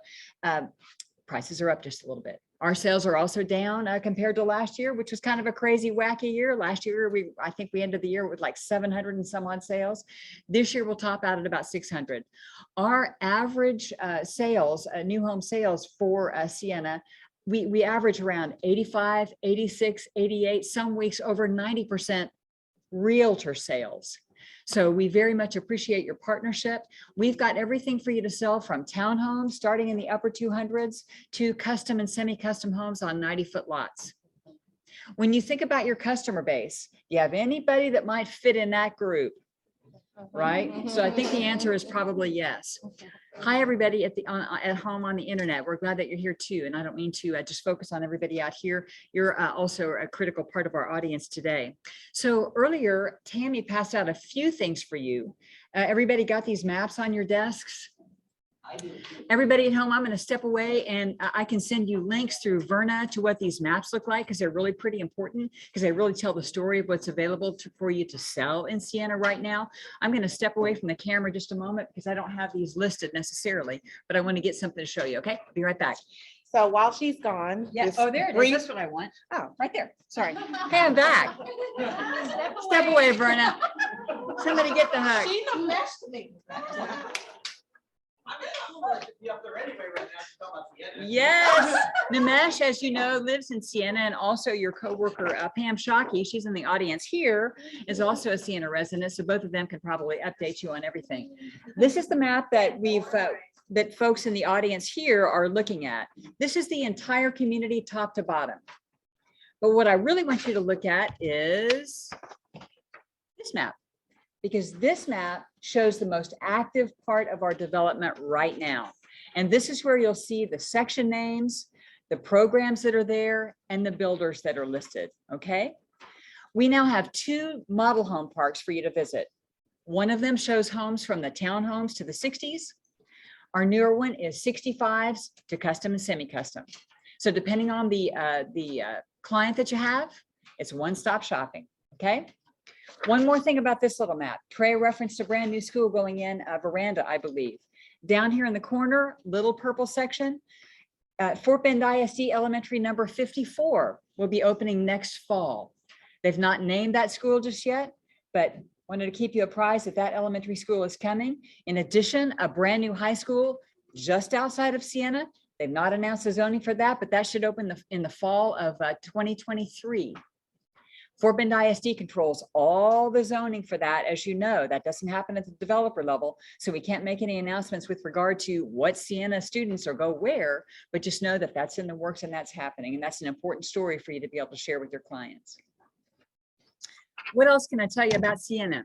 prices are up just a little bit. Our sales are also down compared to last year, which was kind of a crazy, wacky year. Last year, I think we ended the year with like 700 and some odd sales. This year, we'll top out at about 600. Our average sales, new home sales for Siena, we average around 85, 86, 88, some weeks over 90% realtor sales. So we very much appreciate your partnership. We've got everything for you to sell from townhomes starting in the upper 200s to custom and semi-custom homes on 90-foot lots. When you think about your customer base, do you have anybody that might fit in that group? Right? So I think the answer is probably yes. Hi, everybody at home on the internet. We're glad that you're here too. And I don't mean to just focus on everybody out here. You're also a critical part of our audience today. So earlier, Tammy passed out a few things for you. Everybody got these maps on your desks? I do. Everybody at home, I'm going to step away and I can send you links through Verna to what these maps look like because they're really pretty important because they really tell the story of what's available for you to sell in Siena right now. I'm going to step away from the camera just a moment because I don't have these listed necessarily, but I want to get something to show you. Okay, I'll be right back. So while she's gone. Yeah. just Oh, there it is. brief- That's what I want. Oh, Right there. Sorry. Hey, I'm back. Step away, Verna. Somebody get the hug. She's the best to me. I'm gonna be up there anyway right now. to talk about Siena. Yes, Nimesh, as you know, lives in Siena, and also your coworker Pam Shockey, she's in the audience here, is also a Siena resident, so both of them can probably update you on everything. This is the map that that folks in the audience here are looking at. This is the entire community top to bottom. But what I really want you to look at is this map, because this map shows the most active part of our development right now. And this is where you'll see the section names, the programs that are there, and the builders that are listed, okay? We now have 2 model home parks for you to visit. One of them shows homes from the townhomes to the 60s. Our newer one is 65s to custom and semi-custom. So depending on the client that you have, it's one-stop shopping, okay? One more thing about this little map. Trey referenced a brand new school going in, Veranda, I believe. Down here in the corner, little purple section, Fort Bend ISD Elementary number 54 will be opening next fall. They've not named that school just yet, but wanted to keep you apprised that that elementary school is coming. In addition, a brand new high school just outside of Siena. They've not announced the zoning for that, but that should open in the fall of 2023. Fort Bend ISD controls all the zoning for that. As you know, that doesn't happen at the developer level. So we can't make any announcements with regard to what Siena students or go where, but just know that that's in the works and that's happening. And that's an important story for you to be able to share with your clients. What else can I tell you about Siena?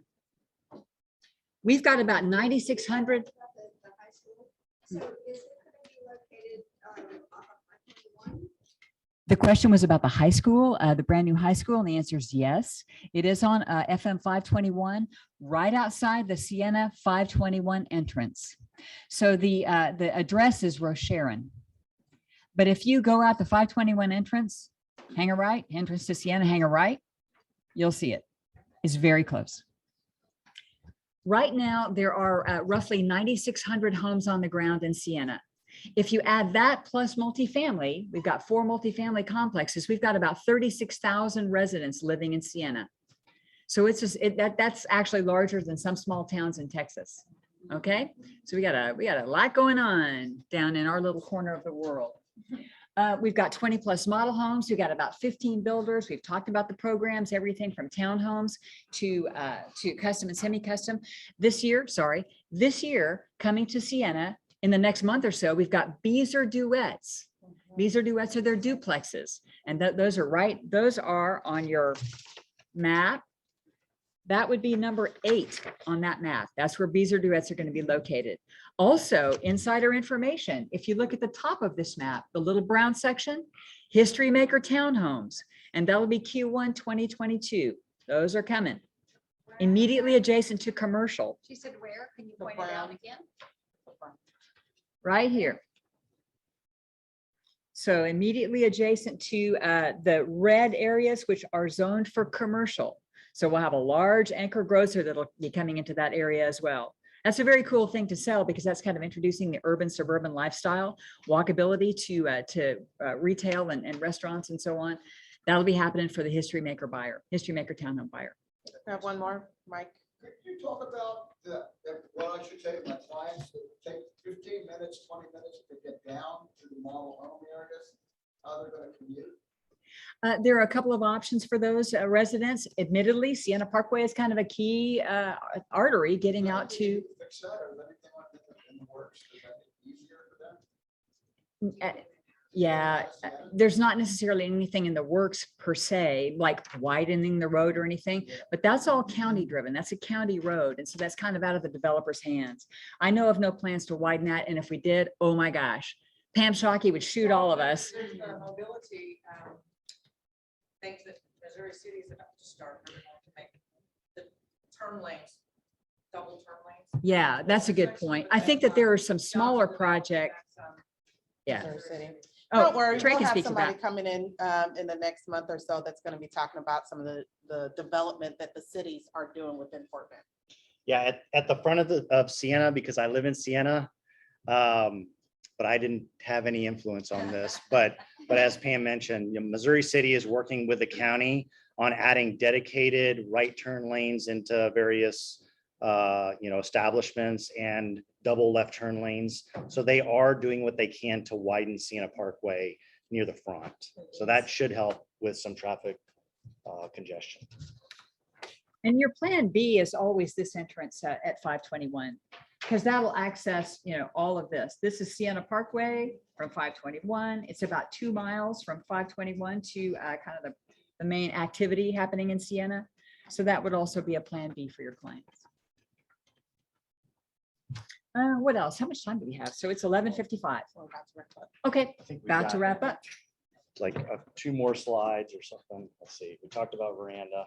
We've got about 9,600. The high school. So is it going to be located off of 521? The question was about the high school, the brand new high school, and the answer is yes. It is on FM 521, right outside the Siena 521 entrance. So the address is Rosharon. But if you go out the 521 entrance, hang a right, entrance to Siena, hang a right, you'll see it. It's very close. Right now, there are roughly 9,600 homes on the ground in Siena. If you add that plus multifamily, we've got 4 multifamily complexes. We've got about 36,000 residents living in Siena. So it's just that's actually larger than some small towns in Texas. Okay, so we got a lot going on down in our little corner of the world. We've got 20 plus model homes. We've got about 15 builders. We've talked about the programs, everything from townhomes to custom and semi-custom. This year, coming to Siena in the next month or so, we've got Beazer Duets. Beazer Duets are their duplexes. And those are on your map, that would be number 8 on that map. That's where Beezer Duets are going to be located. Also, insider information, if you look at the top of this map, the little brown section, History Maker Townhomes, and that'll be Q1 2022. Those are coming. Immediately adjacent to commercial, She said where? Can you point it out again? right here. So immediately adjacent to the red areas, which are zoned for commercial. So we'll have a large anchor grocer that'll be coming into that area as well. That's a very cool thing to sell because that's kind of introducing the urban suburban lifestyle, walkability to retail and restaurants and so on. That'll be happening for the History Maker buyer, History Maker townhome buyer. I have one more, Mike. Could you talk about what I should say to my clients that take 15 minutes, 20 minutes to get down to the model home areas? How they're going to commute? There are a couple of options for those residents. Admittedly, Sienna Parkway is kind of a key artery getting out to. Fix that, or is anything like that in the works? Is that easier for them? Yeah, there's not necessarily anything in the works per se, like widening the road or anything, but that's all county driven. That's a county road. And so that's kind of out of the developer's hands. I know of no plans to widen that. And if we did, oh my gosh, Pam Shockey would shoot all of us. There's the mobility things that Missouri City is about to start. They're going to make the turn lanes, double turn lanes. Yeah, that's a good point. I think that there are some smaller projects. Yeah. Missouri City. Oh, Don't worry, Trey we'll can have speak to somebody that. coming in the next month or so that's going to be talking about some of the development that the cities are doing within Fort Bend. Yeah, at the front of Sienna, because I live in Sienna. But I didn't have any influence on this, but as Pam mentioned, Missouri City is working with the county on adding dedicated right turn lanes into various establishments and double left turn lanes. So they are doing what they can to widen Sienna Parkway near the front. So that should help with some traffic congestion. And your plan B is always this entrance at 521, because that'll access, all of this. This is Sienna Parkway from 521. It's about 2 miles from 521 to kind of the main activity happening in Sienna. So that would also be a plan B for your clients. What else? How much time do we have? So it's 11:55. Okay, I think we about to got wrap up. like 2 more slides or something. Let's see. We talked about veranda.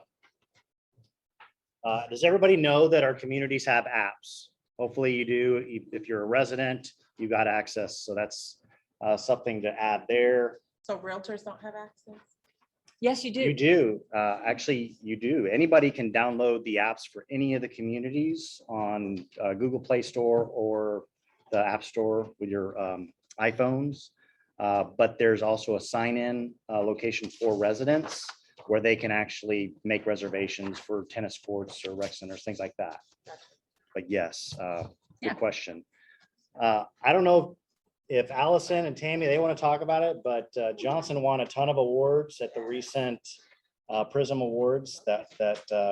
Does everybody know that our communities have apps? Hopefully you do. If you're a resident, you got access. So that's something to add there. So realtors don't have access? Yes, you do. You do. Actually, you do. Anybody can download the apps for any of the communities on Google Play Store or the App Store with your iPhones. But there's also a sign-in location for residents where they can actually make reservations for tennis courts or rec centers, things like that. But yes, Yeah. good question. I don't know if Allison and Tammy, they want to talk about it, but Johnson won a ton of awards at the recent Prism Awards that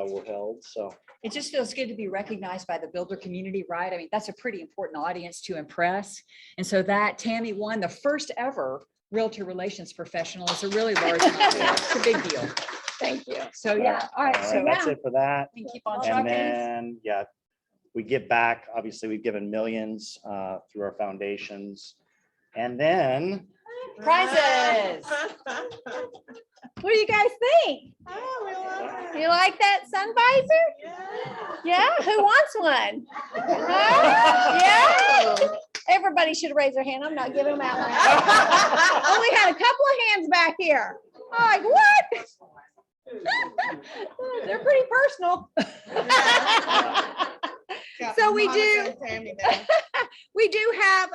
were held. So It just feels good to be recognized by the builder community, right? I mean, that's a pretty important audience to impress. And so that Tammy won the first ever Realtor Relations Professional is a really large deal. It's a big deal. Thank you. So, yeah, all right. So that's yeah, it for that. we can keep on And trucking. then, yeah, we give back. Obviously, we've given millions through our foundations. And then Prizes. What do you guys think? You like that sun visor? Yeah, who wants one? Huh? Yeah. Everybody should raise their hand. I'm not giving them out. Only had a couple of hands back here. I'm like, what? They're pretty personal. So we do. We do have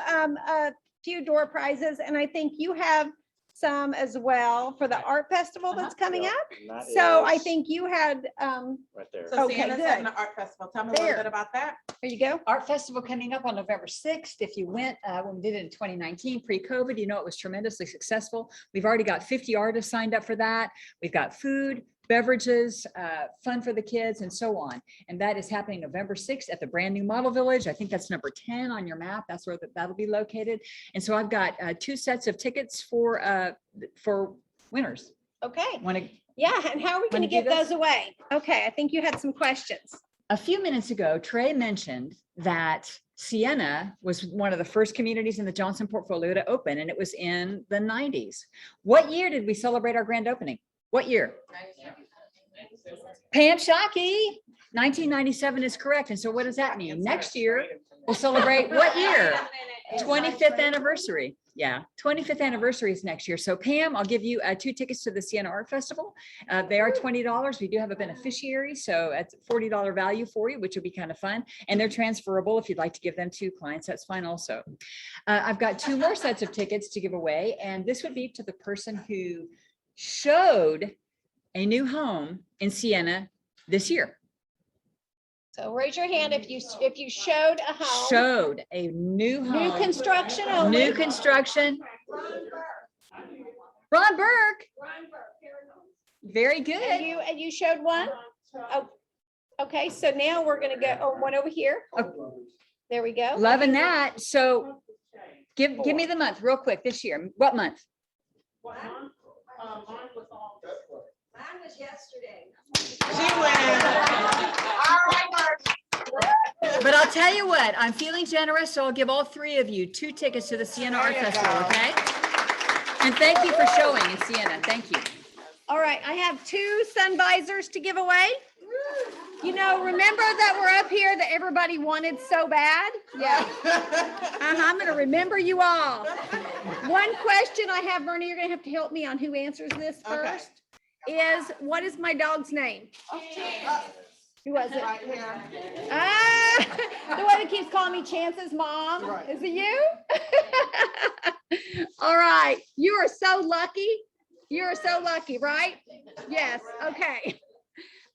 a few door prizes, and I think you have some as well for the art festival that's coming up. and that So I is think you had, right there. So Okay, Sienna's good. having an art festival. Tell me a little There. bit about that. there you go. Art Festival coming up on November 6th. If you went, when we did it in 2019, pre-COVID, it was tremendously successful. We've already got 50 artists signed up for that. We've got food, beverages, fun for the kids, and so on. And that is happening November 6th at the brand new Model Village. I think that's number 10 on your map. That's where that'll be located. And so I've got 2 sets of tickets for winners. Okay. Want to Yeah, and how are we Wanna gonna do give this? those away? Okay, I think you had some questions. A few minutes ago, Trey mentioned that Sienna was one of the first communities in the Johnson portfolio to open, and it was in the 90s. What year did we celebrate our grand opening? What year? Pam Shockey, 1997 is correct. And so what does that mean? Next year, we'll celebrate what year? 25th anniversary. Yeah, 25th anniversary is next year. So Pam, I'll give you 2 tickets to the Sienna Art Festival. They are $20. We do have a beneficiary, so it's $40 value for you, which would be kind of fun. And they're transferable. If you'd like to give them to clients, that's fine also. I've got 2 more sets of tickets to give away, and this would be to the person who showed a new home in Sienna this year. So raise your hand if you showed a home. Showed a new home. New construction only. New construction. Ron Burke. Very good. And you showed one? Oh, okay, so now we're gonna go, one over here. There we go. Loving that. So give me the month real quick this year. What month? Mine was yesterday. But I'll tell you what, I'm feeling generous, so I'll give all 3 of you 2 tickets to the Sienna Art Festival, okay? And thank you for showing in Sienna. Thank you. All right, I have 2 sun visors to give away. You know, remember that we're up here that everybody wanted so bad? Yeah. I'm gonna remember you all. One question I have, Bernie, you're gonna have to help me on who answers this first, is what is my dog's name? Who was it? Right here. The one that keeps calling me Chance's mom. Right. Is it you? All right. You are so lucky. You are so lucky, right? Yes. Okay.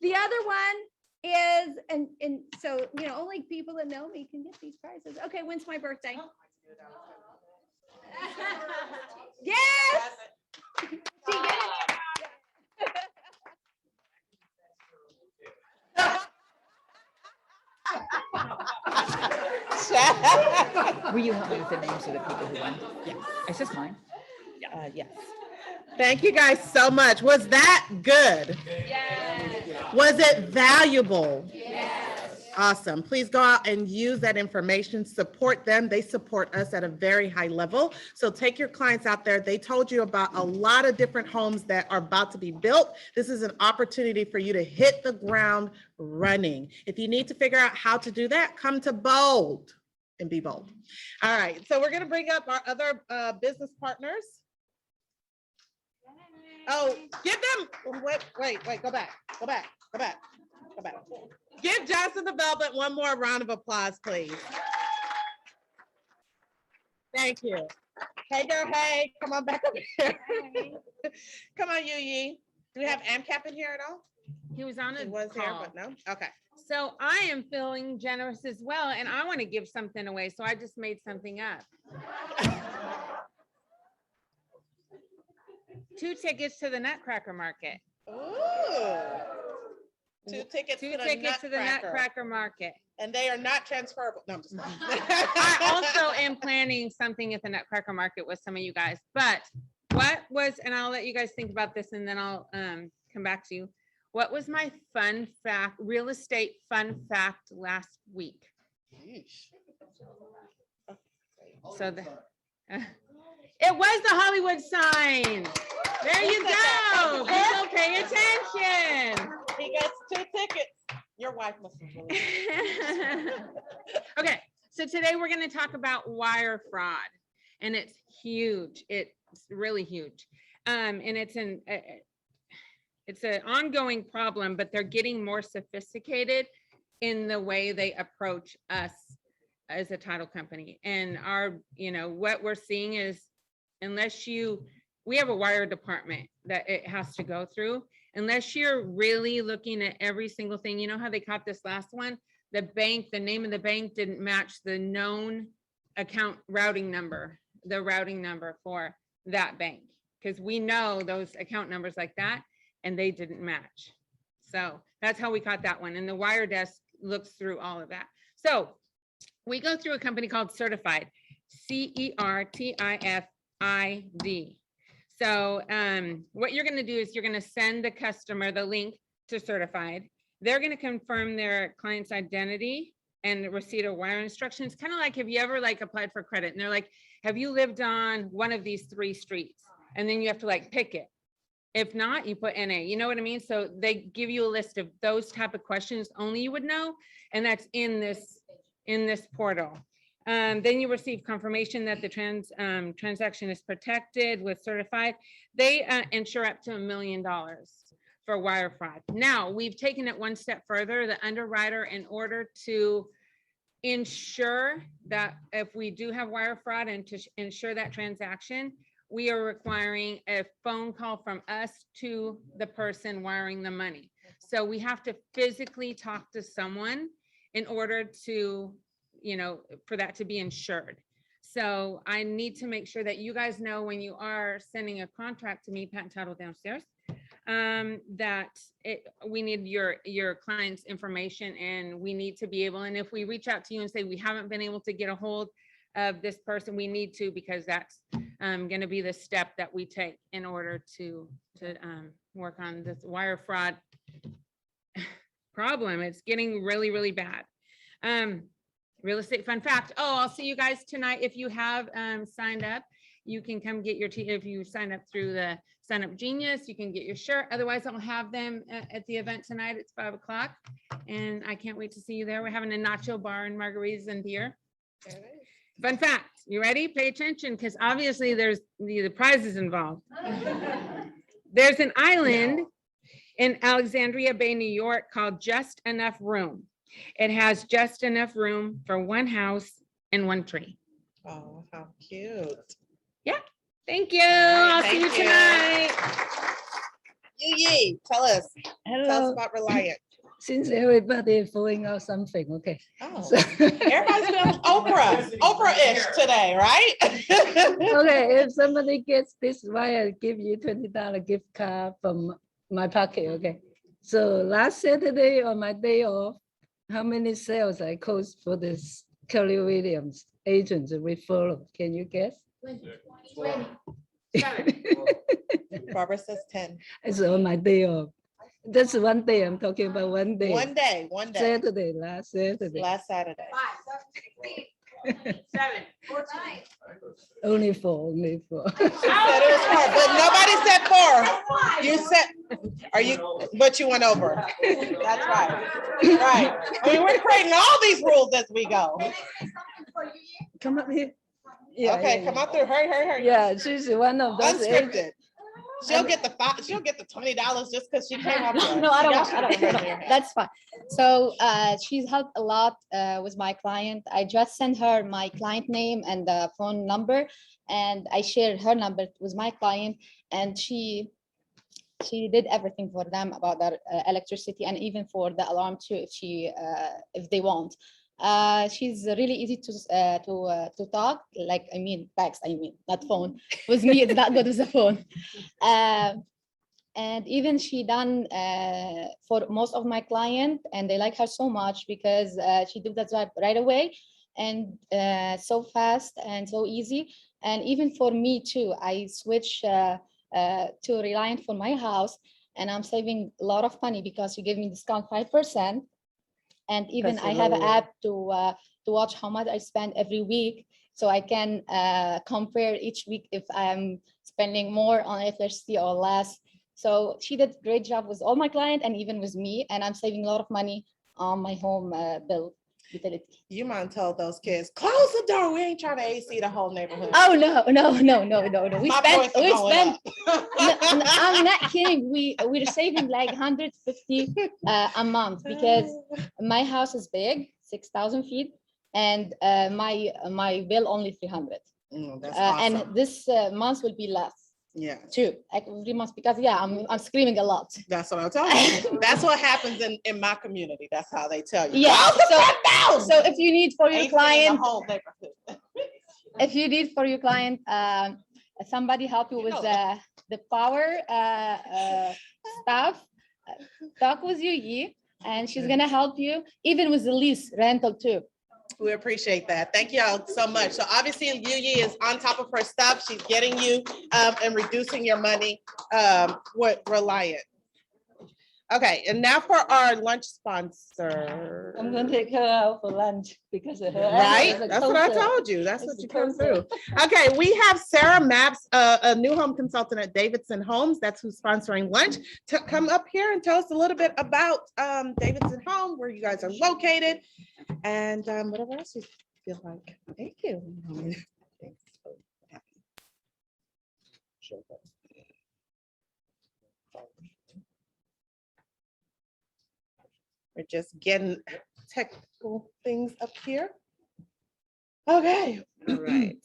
The other one is, and so, you know, only people that know me can get these prizes. Okay. When's my birthday? Yes. She get it? Will you help me with the names of the people who won? Yeah. Is this mine? Yes. Thank you guys so much. Was that good? Yes. Was it valuable? Yes. Awesome. Please go out and use that information. Support them. They support us at a very high level. So take your clients out there. They told you about a lot of different homes that are about to be built. This is an opportunity for you to hit the ground running. If you need to figure out how to do that, come to Bold and be bold. All right. So we're going to bring up our other business partners. Oh, give them, wait, go back. Give Johnson Development one more round of applause, please. Thank you. Hey, girl, hey, come on back over here. Come on, Yi. Do we have AMCAP in here at all? He was on He a was here, call. but no, okay. So I am feeling generous as well, and I want to give something away, so I just made something up. 2 tickets to the Nutcracker Market. Ooh. 2 tickets to 2 the tickets to the Nutcracker. Nutcracker Market. And they are not transferable. No, I'm just kidding. I also am planning something at the Nutcracker Market with some of you guys, but what was, and I'll let you guys think about this and then I'll come back to you. What was my fun fact, real estate fun fact last week? So it was the Hollywood sign. There you go. People pay attention. He gets 2 tickets. Your wife must have really. Okay, so today we're going to talk about wire fraud, and it's huge. It's really huge, and it's an ongoing problem. But they're getting more sophisticated in the way they approach us as a title company. And what we're seeing is, we have a wire department that it has to go through. Unless you're really looking at every single thing, you know how they caught this last one? The name of the bank didn't match the known account routing number, the routing number for that bank. Because we know those account numbers like that, and they didn't match. So that's how we caught that one. And the wire desk looks through all of that. So we go through a company called Certified, CERTIFID. So what you're gonna do is you're gonna send the customer the link to Certified. They're gonna confirm their client's identity and receipt of wire instructions. Kind of like, have you ever like applied for credit? And they're like, have you lived on one of these 3 streets? And then you have to like pick it. If not, you put NA, you know what I mean? So they give you a list of those type of questions only you would know, and that's in this portal. Then you receive confirmation that the transaction is protected with Certified. They insure up to $1 million for wire fraud. Now, we've taken it one step further. The underwriter, in order to ensure that if we do have wire fraud and to ensure that transaction, we are requiring a phone call from us to the person wiring the money. So we have to physically talk to someone in order to, for that to be insured. So I need to make sure that you guys know when you are sending a contract to me, patent title downstairs, that we need your client's information, and we need to be able, and if we reach out to you and say we haven't been able to get a hold of this person, we need to, because that's going to be the step that we take in order to work on this wire fraud problem. It's getting really, really bad. Real estate fun fact. Oh, I'll see you guys tonight. If you have signed up, you can come get your if you sign up through the Sign Up Genius, you can get your shirt. Otherwise, I'll have them at the event tonight. It's 5 o'clock, and I can't wait to see you there. We're having a nacho bar and margaritas and beer. Fun fact, you ready? Pay attention, because obviously there's the prizes involved. There's an island in Alexandria Bay, New York called Just Enough Room. It has just enough room for 1 house and 1 tree. Oh, how cute. Yeah, thank you. I'll see you tonight. Yi, tell us. Hello. Tell us about Reliant. Since everybody is throwing out something, okay. Oh, So- everybody's feeling Oprah-ish today, right? Okay, if somebody gets this wire, I'll give you $20 gift card from my pocket, okay? So last Saturday on my day off, how many sales I closed for this Kelly Williams agents referral? Can you guess? 20. Barbara says 10. It's on my day off. That's one day, I'm talking about one day. One day. Saturday, last Saturday. Last Saturday. 7. Only 4. She said it was 4, but nobody said 4. You said, but you went over. That's right. Right. I mean, we're creating all these rules as we go. Come up here. Yeah, Okay, yeah, come yeah. on through. Hurry. Yeah, she's one of those. Unscripted. She'll get the $20 just because she came up. No, I don't. That's fine. So she's helped a lot with my client. I just sent her my client name and the phone number, and I shared her number with my client, and she did everything for them about their electricity, and even for the alarm too, if they want. She's really easy to talk, text, not phone. With me, it's not good with the phone. And even she done for most of my clients, and they like her so much because she did that job right away, and so fast and so easy. And even for me too, I switched to Reliant for my house, and I'm saving a lot of money because she gave me discount 5%. And even That's I have an lower. app to watch how much I spend every week, so I can compare each week if I'm spending more on electricity or less. So she did a great job with all my clients and even with me, and I'm saving a lot of money on my home bill utility. You might tell those kids, close the door. We ain't trying to AC the whole neighborhood. Oh, no. We My spend, voice is going up. I'm not kidding. We're saving like 150 a month because my house is big, 6,000 feet, and my bill only 300. That's awesome. And this month will be less Yeah, too, like every month, because I'm screaming a lot. that's what I'm telling you. That's what happens in my community. That's how they tell you. Yeah. Close the front door. So if you need for your AC in the client, whole neighborhood. if you need for your client, somebody help you with the power stuff, talk with Yi, and she's gonna help you even with the lease rental too. We appreciate that. Thank y'all so much. So obviously Yu is on top of her stuff. She's getting you and reducing your money with Reliant. Okay, and now for our lunch sponsor. I'm gonna take her out for lunch because of her. Right? That's what I told you. That's what you come through. Okay, we have Sarah Maps, a new home consultant at Davidson Homes. That's who's sponsoring lunch. To come up here and tell us a little bit about Davidson Home, where you guys are located, and whatever else you feel like. Thank you. We're just getting technical things up here. Okay. All right.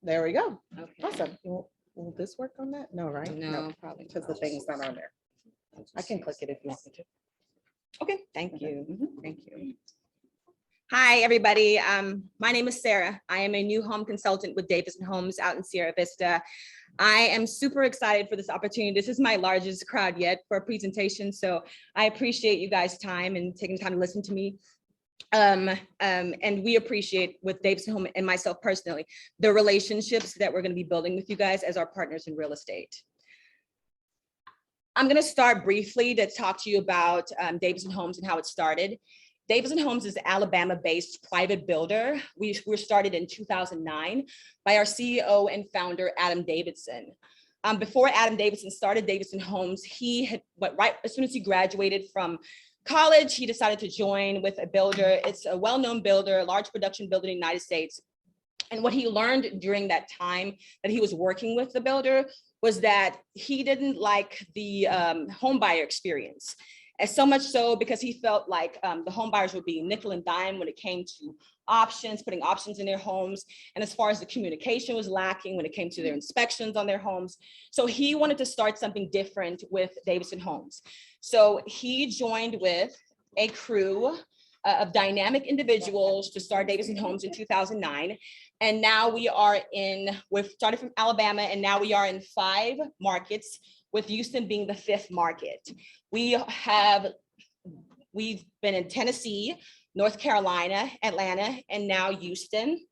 There we go. Awesome. Will this work on that? No, right? No, probably Because the thing's not on there. I can click it if you want me to. Okay, thank you. Thank you. Hi, everybody. My name is Sarah. I am a new home consultant with Davidson Homes out in Sierra Vista. I am super excited for this opportunity. This is my largest crowd yet for a presentation, so I appreciate you guys' time and taking time to listen to me. And we appreciate with Davidson Home and myself personally, the relationships that we're going to be building with you guys as our partners in real estate. I'm going to start briefly to talk to you about Davidson Homes and how it started. Davidson Homes is an Alabama-based private builder. We were started in 2009 by our CEO and founder, Adam Davidson. Before Adam Davidson started Davidson Homes, he had, right as soon as he graduated from college, he decided to join with a builder. It's a well-known builder, a large production builder in the United States. And what he learned during that time that he was working with the builder was that he didn't like the home buyer experience. And so much so because he felt like the home buyers were being nickel and dime when it came to options, putting options in their homes. And as far as the communication was lacking when it came to their inspections on their homes. So he wanted to start something different with Davidson Homes. So he joined with a crew of dynamic individuals to start Davidson Homes in 2009. And now we've started from Alabama, and now we are in 5 markets, with Houston being the 5th market. We've been in Tennessee, North Carolina, Atlanta, and now Houston.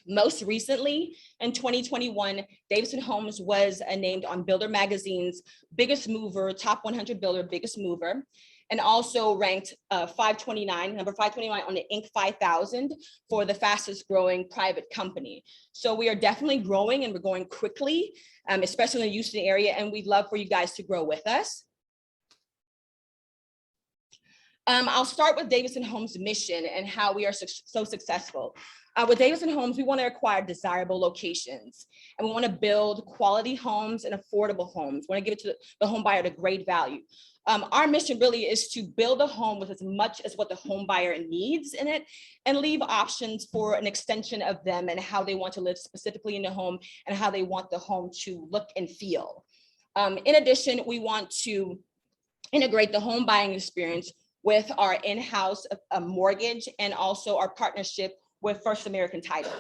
Most recently, in 2021, Davidson Homes was named on Builder Magazine's Biggest Mover, Top 100 Builder Biggest Mover, and also ranked number 529 on the Inc. 5000 for the fastest growing private company. So we are definitely growing, and we're growing quickly, especially in the Houston area, and we'd love for you guys to grow with us. I'll start with Davidson Homes' mission and how we are so successful. With Davidson Homes, we want to acquire desirable locations, and we want to build quality homes and affordable homes. We want to give it to the home buyer at a great value. Our mission really is to build a home with as much as what the home buyer needs in it, and leave options for an extension of them and how they want to live specifically in the home and how they want the home to look and feel. In addition, we want to integrate the home buying experience with our in-house mortgage and also our partnership with First American Title.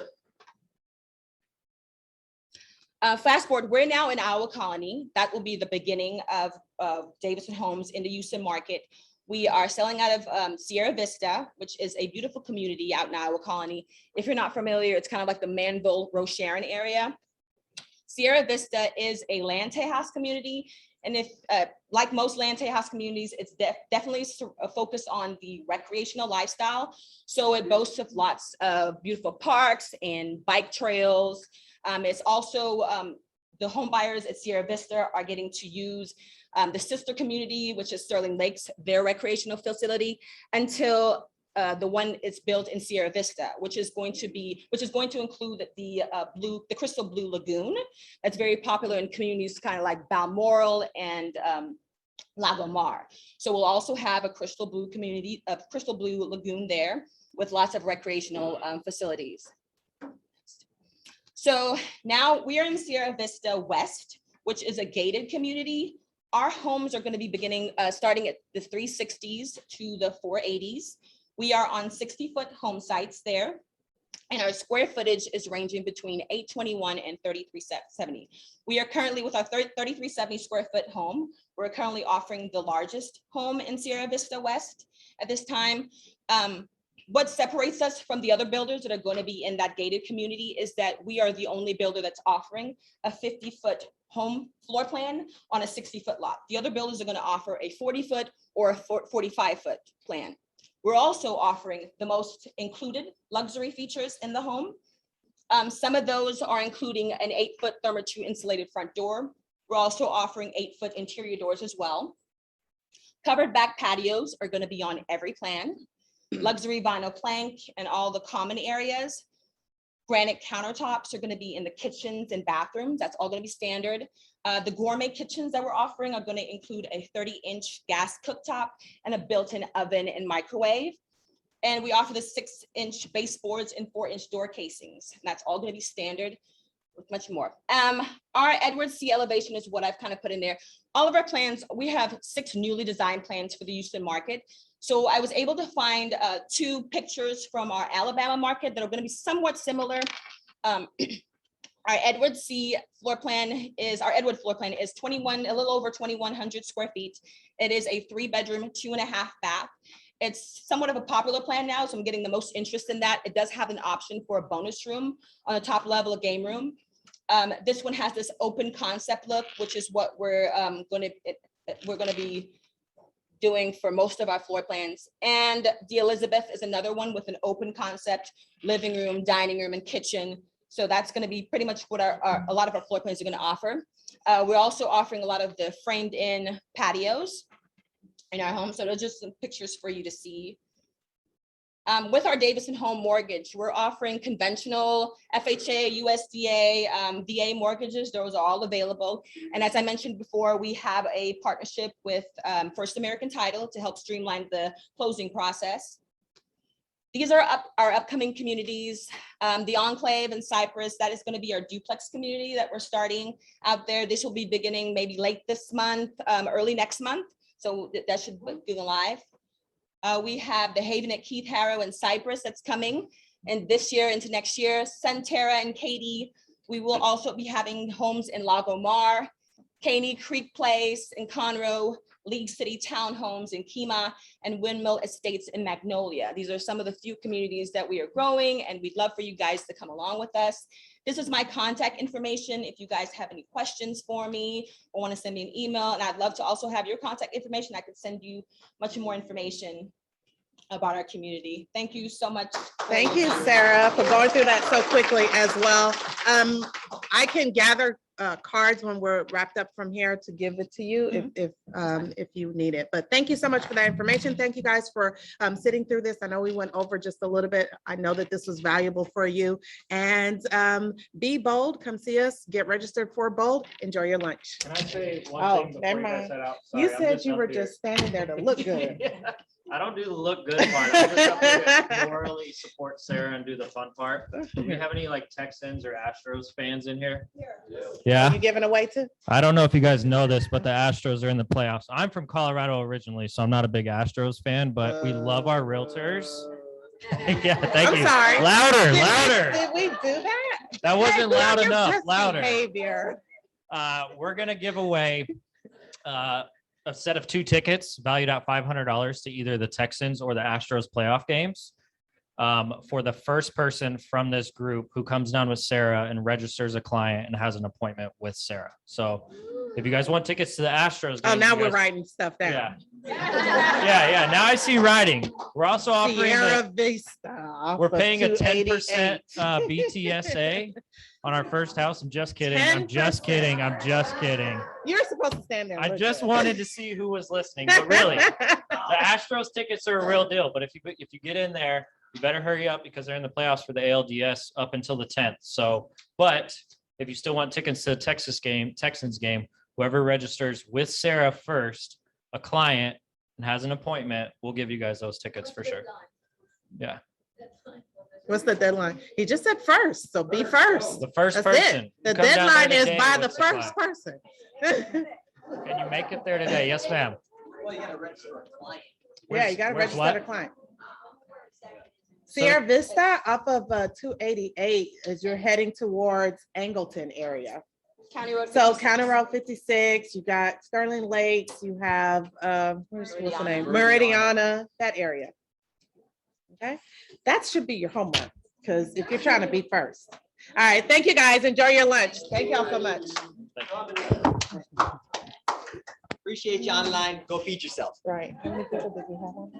Fast forward, we're now in Iowa Colony. That will be the beginning of Davidson Homes in the Houston market. We are selling out of Sierra Vista, which is a beautiful community out in Iowa Colony. If you're not familiar, it's kind of like the Manville, Rocheron area. Sierra Vista is a land Tejas community. And if, like most land Tejas communities, it's definitely a focus on the recreational lifestyle. So it boasts of lots of beautiful parks and bike trails. It's also, the home buyers at Sierra Vista are getting to use the sister community, which is Sterling Lakes, their recreational facility, until the one is built in Sierra Vista, which is going to include the Crystal Blue Lagoon. That's very popular in communities kind of like Balmoral and Lago Mar. So we'll also have a Crystal Blue Lagoon there with lots of recreational facilities. So now we are in Sierra Vista West, which is a gated community. Our homes are going to be starting at the 360s to the 480s. We are on 60-foot home sites there, and our square footage is ranging between 821 and 3370. We are currently with our 3370 square foot home. We're currently offering the largest home in Sierra Vista West at this time. What separates us from the other builders that are going to be in that gated community is that we are the only builder that's offering a 50-foot home floor plan on a 60-foot lot. The other builders are going to offer a 40-foot or a 45-foot plan. We're also offering the most included luxury features in the home. Some of those are including an 8-foot Therma-2 insulated front door. We're also offering 8-foot interior doors as well. Covered back patios are going to be on every plan. Luxury vinyl plank and all the common areas. Granite countertops are going to be in the kitchens and bathrooms. That's all going to be standard. The gourmet kitchens that we're offering are going to include a 30-inch gas cooktop and a built-in oven and microwave. And we offer the 6-inch baseboards and 4-inch door casings. And that's all going to be standard with much more. Our Edwards C elevation is what I've kind of put in there. All of our plans, we have 6 newly designed plans for the Houston market. So I was able to find 2 pictures from our Alabama market that are going to be somewhat similar. Our Edward floor plan is a little over 2,100 square feet. It is a 3-bedroom, 2.5 bath. It's somewhat of a popular plan now, so I'm getting the most interest in that. It does have an option for a bonus room on the top level, a game room. This one has this open concept look, which is what we're going to be doing for most of our floor plans. And the Elizabeth is another one with an open concept living room, dining room, and kitchen. So that's going to be pretty much what a lot of our floor plans are going to offer. We're also offering a lot of the framed in patios in our home. So those are just some pictures for you to see. With our Davidson Home Mortgage, we're offering conventional FHA, USDA, VA mortgages. Those are all available. And as I mentioned before, we have a partnership with First American Title to help streamline the closing process. These are our upcoming communities. The Enclave in Cypress, that is going to be our duplex community that we're starting out there. This will be beginning maybe late this month, early next month. So that should be live. We have the Haven at Keith Harrow in Cypress that's coming, and this year into next year. Centerra and Katy. We will also be having homes in Lago Mar, Caney Creek Place in Conroe, League City Townhomes in Kemah, and Windmill Estates in Magnolia. These are some of the few communities that we are growing, and we'd love for you guys to come along with us. This is my contact information. If you guys have any questions for me or want to send me an email, and I'd love to also have your contact information, I could send you much more information about our community. Thank you so much. Thank you, Sarah, for going through that so quickly as well. I can gather cards when we're wrapped up from here to give it to you if you need it. But thank you so much for that information. Thank you guys for sitting through this. I know we went over just a little bit. I know that this was valuable for you. And be bold. Come see us. Get registered for Bold. Enjoy your lunch. Can I say one thing before you guys head out? Sorry, You I'm said just you up were here. just standing there to look good. Yeah, I don't do the look good part. I just up here to morally support Sarah and do the fun part. Do we have any like Texans or Astros fans in here? Yeah. Are you giving away to? I don't know if you guys know this, but the Astros are in the playoffs. I'm from Colorado originally, so I'm not a big Astros fan, but we love our realtors. Yeah, thank I'm you. sorry. Louder. Did we do that? That wasn't Hey, loud your enough. best Louder. behavior. We're gonna give away a set of 2 tickets valued at $500 to either the Texans or the Astros playoff games. For the first person from this group who comes down with Sarah and registers a client and has an appointment with Sarah. So if you guys want tickets to the Astros Oh, games, now you we're guys- writing stuff down. Yeah. Now I see writing. We're also offering Sierra the- Vista. we're for paying a 10% 288. BTSA on our first house. I'm just kidding. I'm just kidding. You're supposed to stand there. and I look just good. wanted to see who was listening, but really, the Astros tickets are a real deal. But if you get in there, you better hurry up because they're in the playoffs for the ALDS up until the 10th. So, but if you still want tickets to the Texans game, whoever registers with Sarah first, a client, and has an appointment, we'll give you guys those tickets for sure. Yeah. What's the deadline? He just said first, so be first. The first That's it. person. The Come down deadline there is today by with the the first client. person. Can you make it there today? Yes, ma'am. Well, you gotta register a client. Yeah, you gotta Where's register the client. Sierra Vista off of 288 as you're heading towards Angleton area. County Road So 56. County Road 56, you got Sterling Lakes, you have what's the name? Meridiana. Meridiana, that area. Okay, that should be your homework, because if you're trying to be first. All right, thank you, guys. Enjoy your lunch. Thank y'all so much. Appreciate you online. Go feed yourself. Right. How many people did we have on?